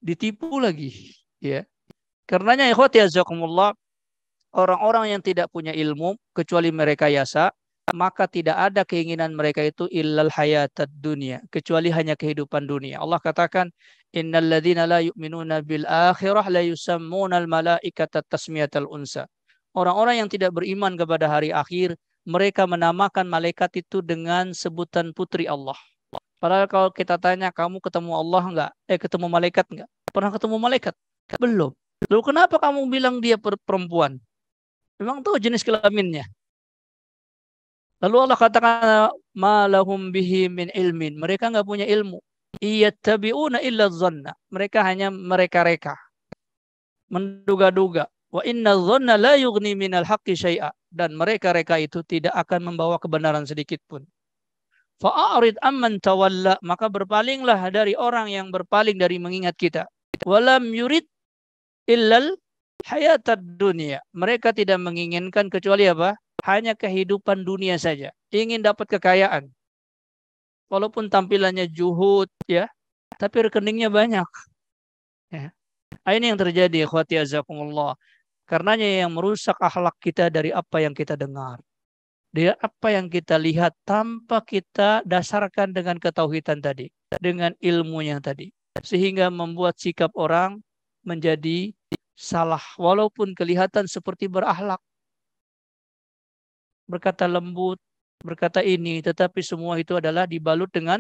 ditipu lagi. Ya. Karenanya ikhwati azakumullah, orang-orang yang tidak punya ilmu, kecuali mereka yasa, maka tidak ada keinginan mereka itu illal hayatad dunia, kecuali hanya kehidupan dunia. Allah katakan, innal ladzina la yu'minuna bil akhirah la yusammunal malaikata tasmiyatal unsa. Orang-orang yang tidak beriman kepada hari akhir, mereka menamakan malaikat itu dengan sebutan putri Allah. Padahal kalau kita tanya, kamu ketemu Allah enggak? Ketemu malaikat enggak? Pernah ketemu malaikat? Belum. Lalu kenapa kamu bilang dia perempuan? Memang tahu jenis kelaminnya. Lalu Allah katakan, ma lahum bihi min ilmin. Mereka enggak punya ilmu. Iyattabi'una illa dhanna. Mereka hanya mereka-reka. Menduga-duga. Wa inna dhanna la yughni minal haqqi syai'a. Dan mereka-reka itu tidak akan membawa kebenaran sedikit pun. Fa'arid amman tawalla. Maka berpalinglah dari orang yang berpaling dari mengingat kita. Walam yurid illal hayatad dunia. Mereka tidak menginginkan kecuali apa? Hanya kehidupan dunia saja. Ingin dapat kekayaan. Walaupun tampilannya juhud, ya, tapi rekeningnya banyak. Ya. Ini yang terjadi, ikhwati azakumullah. Karenanya yang merusak akhlak kita dari apa yang kita dengar. Dari apa yang kita lihat tanpa kita dasarkan dengan ketauhidan tadi. Dengan ilmunya tadi. Sehingga membuat sikap orang menjadi salah. Walaupun kelihatan seperti berakhlak. Berkata lembut, berkata ini, tetapi semua itu adalah dibalut dengan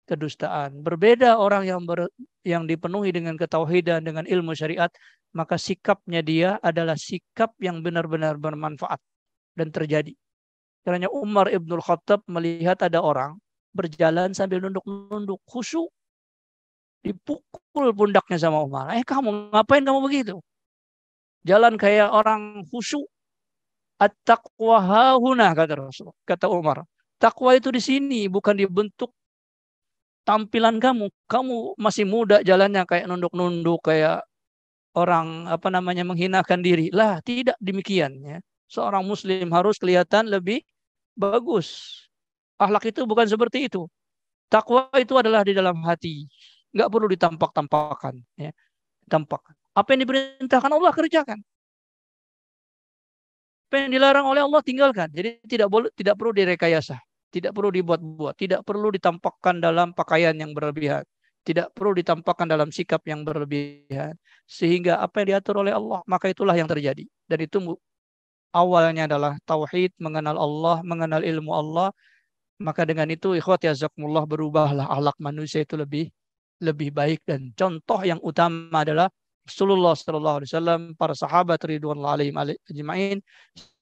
kedustaan. Berbeda orang yang dipenuhi dengan ketauhidan, dengan ilmu syariat, maka sikapnya dia adalah sikap yang benar-benar bermanfaat dan terjadi. Karena Umar Ibnul Khattab melihat ada orang berjalan sambil nunduk-nunduk, khusyuk, dipukul pundaknya sama Umar. Kamu ngapain kamu begitu? Jalan kayak orang khusyuk. At-taqwa hahuna, kata Rasul, kata Umar. Takwa itu di sini, bukan di bentuk tampilan kamu masih muda jalannya kayak nunduk-nunduk, kayak orang menghinakan diri. Lah, tidak demikian ya. Seorang muslim harus kelihatan lebih bagus. Akhlak itu bukan seperti itu. Takwa itu adalah di dalam hati. Nggak perlu ditampak-tampakkan. Ya. Tampak. Apa yang diperintahkan Allah kerjakan. Apa yang dilarang oleh Allah tinggalkan. Jadi tidak perlu direkayasa. Tidak perlu dibuat-buat. Tidak perlu ditampakkan dalam pakaian yang berlebihan. Tidak perlu ditampakkan dalam sikap yang berlebihan. Sehingga apa yang diatur oleh Allah, maka itulah yang terjadi. Dan itu awalnya adalah tauhid, mengenal Allah, mengenal ilmu Allah. Maka dengan itu ikhwati azakumullah, berubahlah akhlak manusia itu lebih baik. Dan contoh yang utama adalah Rasulullah sallallahu alaihi wasallam, para sahabat ridwanullah alaihim ajma'in,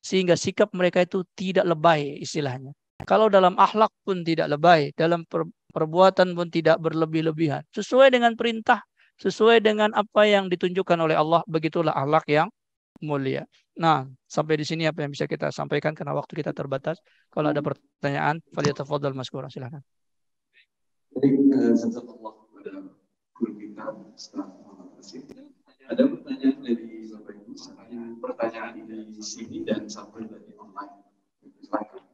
sehingga sikap mereka itu tidak lebay istilahnya. Kalau dalam akhlak pun tidak lebay, dalam perbuatan pun tidak berlebih-lebihan. Sesuai dengan perintah, sesuai dengan apa yang ditunjukkan oleh Allah, begitulah akhlak yang mulia. Nah, sampai di sini apa yang bisa kita sampaikan karena waktu kita terbatas. Kalau ada pertanyaan, falyatafaddal maskura, silakan. Jadi, jazakallah kepada guru kita ada pertanyaan dari Bapak Ibu, pertanyaan di sini dan satu dari online. Silakan.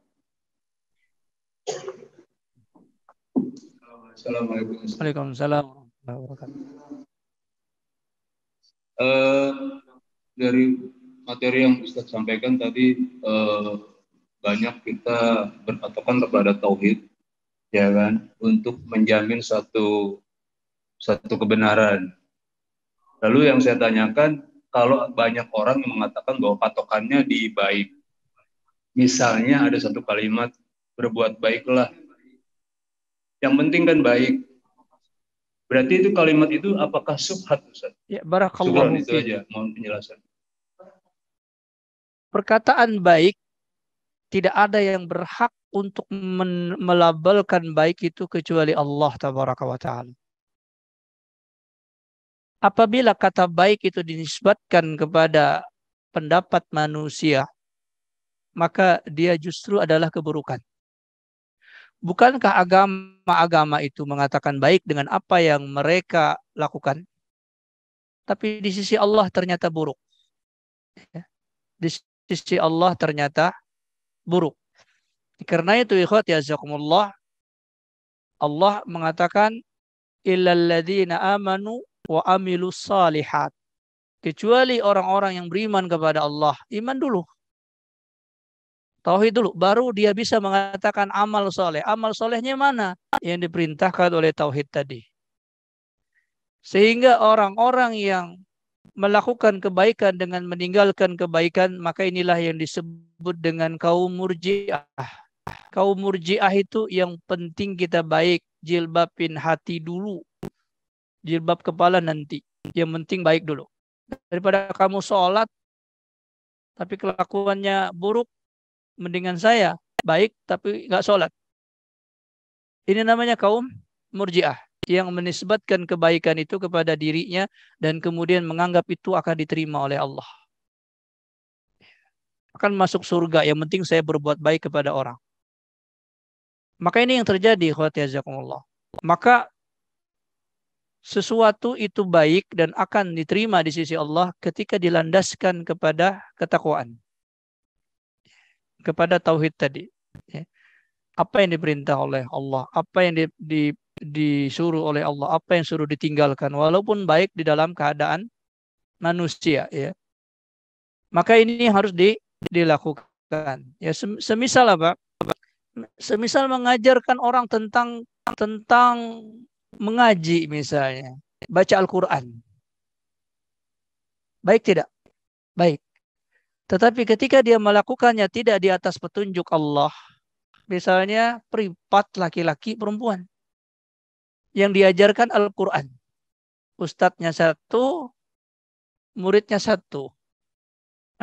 Assalamualaikum. Waalaikumsalam warahmatullahi wabarakatuh. Dari materi yang Ustaz sampaikan tadi, banyak kita berpatokan kepada tauhid, ya kan, untuk menjamin satu kebenaran. Lalu yang saya tanyakan, kalau banyak orang yang mengatakan bahwa patokannya di baik, misalnya ada satu kalimat, berbuat baiklah, yang penting kan baik. Berarti itu kalimat itu apakah subhat, Ustaz? Ya, barakallahu itu aja, mohon penjelasan. Perkataan baik, tidak ada yang berhak untuk melabelkan baik itu kecuali Allah tabaraka wa ta'ala. Apabila kata baik itu dinisbatkan kepada pendapat manusia, maka dia justru adalah keburukan. Bukankah agama-agama itu mengatakan baik dengan apa yang mereka lakukan? Tapi di sisi Allah ternyata buruk. Di sisi Allah ternyata buruk. Karena itu ikhwati azakumullah, Allah mengatakan illal ladzina amanu wa amilus salihat. Kecuali orang-orang yang beriman kepada Allah. Iman dulu. Tauhid dulu. Baru dia bisa mengatakan amal soleh. Amal solehnya mana? Yang diperintahkan oleh tauhid tadi. Sehingga orang-orang yang melakukan kebaikan dengan meninggalkan kebaikan, maka inilah yang disebut dengan kaum murji'ah. Kaum murji'ah itu yang penting kita baik. Jilbabin hati dulu. Jilbab kepala nanti. Yang penting baik dulu. Daripada kamu sholat, tapi kelakuannya buruk, mendingan saya baik, tapi nggak sholat. Ini namanya kaum murji'ah. Yang menisbatkan kebaikan itu kepada dirinya, dan kemudian menganggap itu akan diterima oleh Allah. Akan masuk surga, yang penting saya berbuat baik kepada orang. Maka ini yang terjadi, ikhwati jazakumullah. Maka sesuatu itu baik dan akan diterima di sisi Allah ketika dilandaskan kepada ketakwaan, kepada tauhid tadi. Apa yang diperintah oleh Allah, apa yang disuruh oleh Allah, apa yang suruh ditinggalkan, walaupun baik di dalam keadaan manusia, ya. Maka ini harus dilakukan. Ya, semisal apa? Semisal mengajarkan orang tentang mengaji misalnya, baca Al-Quran. Baik tidak? Baik. Tetapi ketika dia melakukannya tidak di atas petunjuk Allah, misalnya privat laki-laki perempuan, yang diajarkan Al-Quran. Ustadznya satu, muridnya satu.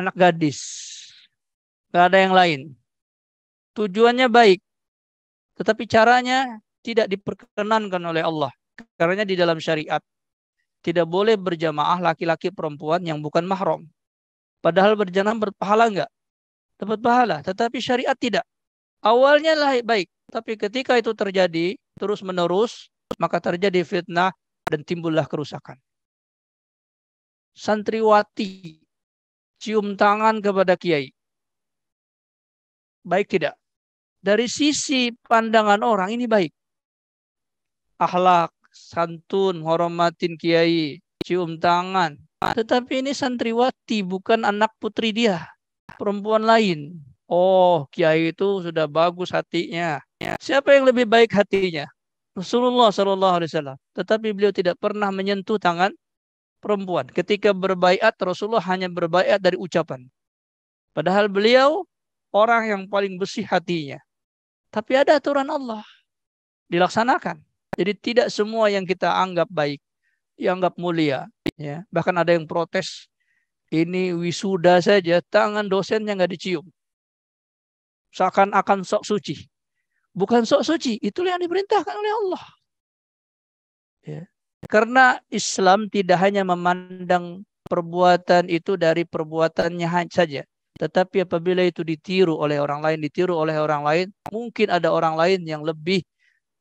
Anak gadis. Gak ada yang lain. Tujuannya baik. Tetapi caranya tidak diperkenankan oleh Allah. Karena di dalam syariat tidak boleh berjamaah laki-laki perempuan yang bukan mahram. Padahal berjamaah berpahala enggak? Dapat pahala. Tetapi syariat tidak. Awalnya lah baik. Tapi ketika itu terjadi terus menerus, maka terjadi fitnah dan timbullah kerusakan. Santriwati cium tangan kepada kiai. Baik tidak? Dari sisi pandangan orang ini baik. Akhlak, santun, hormatin kiai, cium tangan. Tetapi ini santriwati, bukan anak putri dia. Perempuan lain. Oh, kiai itu sudah bagus hatinya. Siapa yang lebih baik hatinya? Rasulullah SAW. Tetapi beliau tidak pernah menyentuh tangan perempuan. Ketika berbaiat, Rasulullah hanya berbaiat dari ucapan. Padahal beliau orang yang paling bersih hatinya. Tapi ada aturan Allah. Dilaksanakan. Jadi tidak semua yang kita anggap baik, dianggap mulia. Ya. Bahkan ada yang protes. Ini wisuda saja, tangan dosennya nggak dicium. Seakan-akan sok suci. Bukan sok suci, itulah yang diperintahkan oleh Allah. Ya. Karena Islam tidak hanya memandang perbuatan itu dari perbuatannya saja. Tetapi apabila itu ditiru oleh orang lain, mungkin ada orang lain yang lebih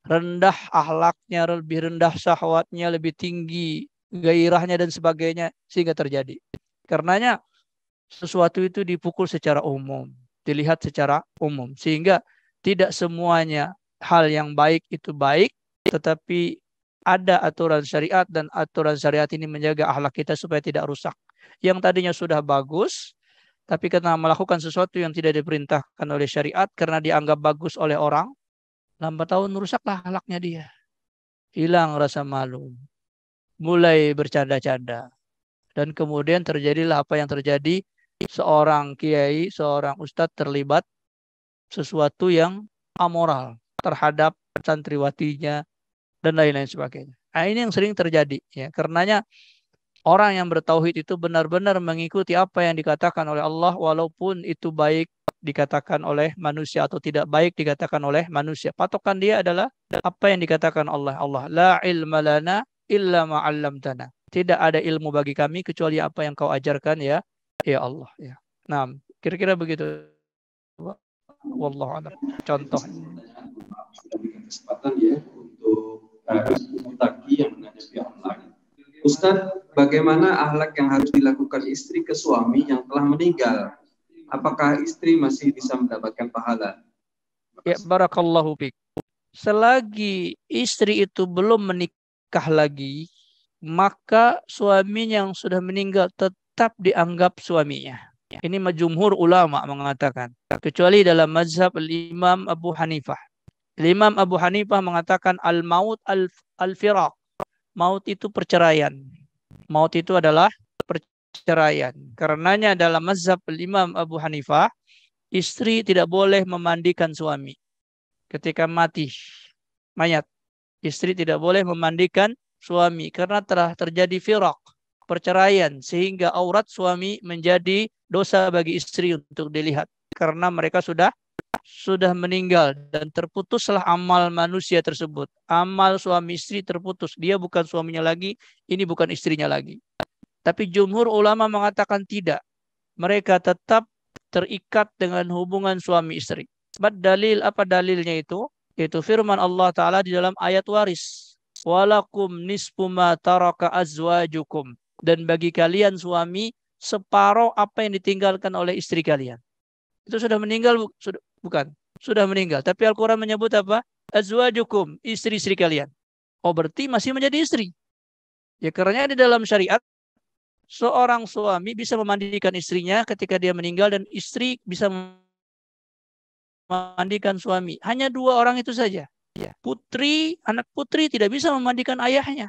rendah akhlaknya, lebih rendah syahwatnya, lebih tinggi gairahnya dan sebagainya, sehingga terjadi. Karenanya sesuatu itu dipukul secara umum, dilihat secara umum, sehingga tidak semuanya hal yang baik itu baik, tetapi ada aturan syariat dan aturan syariat ini menjaga akhlak kita supaya tidak rusak. Yang tadinya sudah bagus, tapi karena melakukan sesuatu yang tidak diperintahkan oleh syariat karena dianggap bagus oleh orang, lambat laun rusaklah akhlaknya dia. Hilang rasa malu. Mulai bercanda-canda. Dan kemudian terjadilah apa yang terjadi. Seorang kiai, seorang ustadz terlibat sesuatu yang amoral terhadap santriwatinya dan lain-lain sebagainya. Nah, ini yang sering terjadi. Ya. Karenanya orang yang bertauhid itu benar-benar mengikuti apa yang dikatakan oleh Allah walaupun itu baik dikatakan oleh manusia atau tidak baik dikatakan oleh manusia. Patokan dia adalah apa yang dikatakan oleh Allah. La ilma lana illa ma'allamtana. Tidak ada ilmu bagi kami kecuali apa yang kau ajarkan ya Allah. Ya. Nah, kira-kira begitu. Wallahu a'lam. Contoh. Kesempatan ya untuk mutaki yang menghadapi online. Ustadz, bagaimana akhlak yang harus dilakukan istri ke suami yang telah meninggal? Apakah istri masih bisa mendapatkan pahala? Ya, barakallahu fiik. Selagi istri itu belum menikah lagi, maka suaminya yang sudah meninggal tetap dianggap suaminya. Ini jumhur ulama mengatakan. Kecuali dalam mazhab Imam Abu Hanifah. Imam Abu Hanifah mengatakan al-maut al-firaq. Maut itu perceraian. Maut itu adalah perceraian. Karenanya dalam mazhab Imam Abu Hanifah, istri tidak boleh memandikan suami. Ketika mati mayat, istri tidak boleh memandikan suami karena telah terjadi firaq, perceraian, sehingga aurat suami menjadi dosa bagi istri untuk dilihat karena mereka sudah meninggal dan terputuslah amal manusia tersebut. Amal suami istri terputus. Dia bukan suaminya lagi, ini bukan istrinya lagi. Tapi jumhur ulama mengatakan tidak. Mereka tetap terikat dengan hubungan suami istri. Dalil, apa dalilnya itu? Yaitu firman Allah Ta'ala di dalam ayat waris. Walakum nisfu ma taraka azwajukum. Dan bagi kalian suami, separuh apa yang ditinggalkan oleh istri kalian. Itu sudah meninggal, bukan? Sudah meninggal. Tapi Al-Quran menyebut apa? Azwajukum, istri-istri kalian. Oh, berarti masih menjadi istri. Ya, karena di dalam syariat, seorang suami bisa memandikan istrinya ketika dia meninggal dan istri bisa memandikan suami. Hanya dua orang itu saja. Putri, anak putri tidak bisa memandikan ayahnya.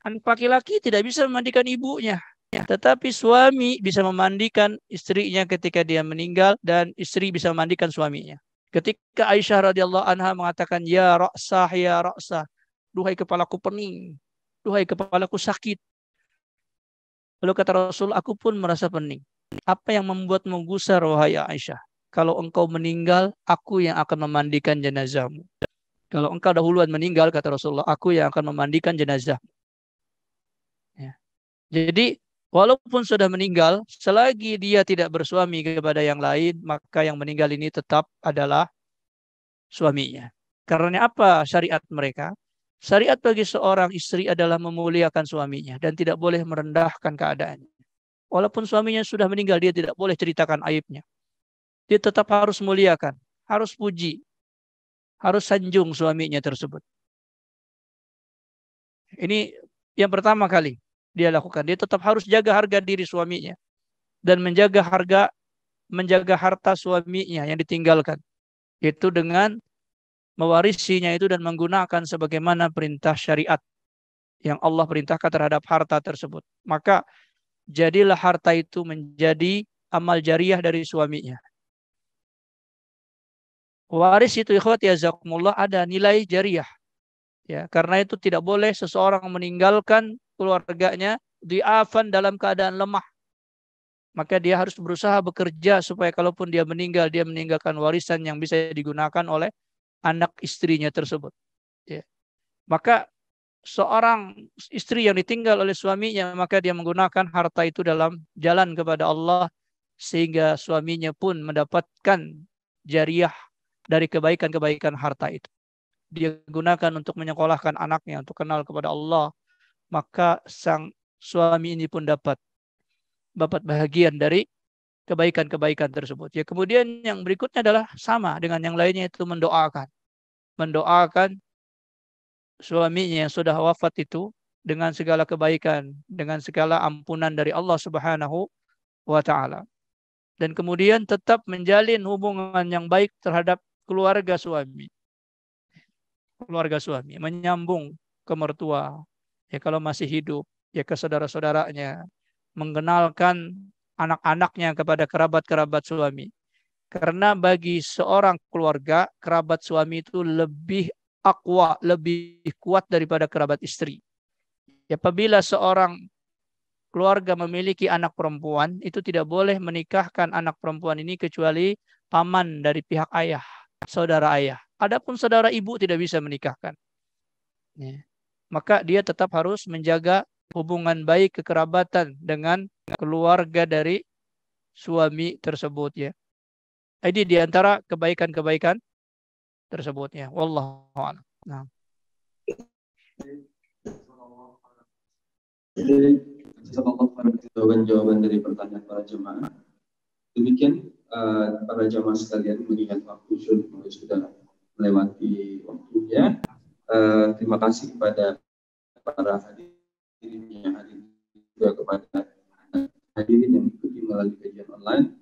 Anak laki-laki tidak bisa memandikan ibunya. Tetapi suami bisa memandikan istrinya ketika dia meninggal dan istri bisa memandikan suaminya. Ketika Aisyah radhiyallahu anha mengatakan, ya ra'sah, duhai kepalaku pening, duhai kepalaku sakit. Lalu kata Rasul, aku pun merasa pening. Apa yang membuatmu gusar, wahai Aisyah? Kalau engkau meninggal, aku yang akan memandikan jenazahmu. Kalau engkau dahuluan meninggal, kata Rasulullah, aku yang akan memandikan jenazah. Ya. Jadi, walaupun sudah meninggal, selagi dia tidak bersuami kepada yang lain, maka yang meninggal ini tetap adalah suaminya. Karena apa syariat mereka? Syariat bagi seorang istri adalah memuliakan suaminya dan tidak boleh merendahkan keadaannya. Walaupun suaminya sudah meninggal, dia tidak boleh ceritakan aibnya. Dia tetap harus muliakan, harus puji, harus sanjung suaminya tersebut. Ini yang pertama kali dia lakukan. Dia tetap harus jaga harga diri suaminya dan menjaga harta suaminya yang ditinggalkan. Itu dengan mewarisinya itu dan menggunakan sebagaimana perintah syariat yang Allah perintahkan terhadap harta tersebut. Maka jadilah harta itu menjadi amal jariah dari suaminya. Waris itu ikhwati jazakumullah ada nilai jariah. Ya, karena itu tidak boleh seseorang meninggalkan keluarganya diafan dalam keadaan lemah. Maka dia harus berusaha bekerja supaya kalaupun dia meninggal, dia meninggalkan warisan yang bisa digunakan oleh anak istrinya tersebut. Ya. Maka seorang istri yang ditinggal oleh suaminya, maka dia menggunakan harta itu dalam jalan kepada Allah, sehingga suaminya pun mendapatkan jariah dari kebaikan-kebaikan harta itu. Dia gunakan untuk menyekolahkan anaknya, untuk kenal kepada Allah, maka sang suami ini pun dapat bahagian dari kebaikan-kebaikan tersebut. Ya, kemudian yang berikutnya adalah sama dengan yang lainnya, itu mendoakan suaminya yang sudah wafat itu dengan segala kebaikan, dengan segala ampunan dari Allah Subhanahu wa taala. Dan kemudian tetap menjalin hubungan yang baik terhadap keluarga suami, menyambung ke mertua, ya kalau masih hidup, ya ke saudara-saudaranya, mengenalkan anak-anaknya kepada kerabat-kerabat suami. Karena bagi seorang keluarga, kerabat suami itu lebih aqwa, lebih kuat daripada kerabat istri. Ya, apabila seorang keluarga memiliki anak perempuan, itu tidak boleh menikahkan anak perempuan ini kecuali paman dari pihak ayah, saudara ayah. Adapun saudara ibu tidak bisa menikahkan. Ya. Maka dia tetap harus menjaga hubungan baik kekerabatan dengan keluarga dari suami tersebut, ya. Ini di antara kebaikan-kebaikan tersebutnya. Wallahu a'lam. Nah. Jadi, jawaban-jawaban dari pertanyaan para jemaah. Demikian para jemaah sekalian, mengingat waktu sudah melewati waktunya. Terima kasih kepada para hadirin yang hadir, juga kepada hadirin yang mengikuti melalui kajian online.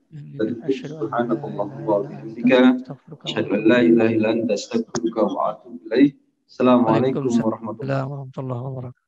Subhanallahumma wa bihamdika, asyhadu an la ilaha illa anta, astaghfiruka wa atubu ilaik. Assalamualaikum warahmatullahi wabarakatuh.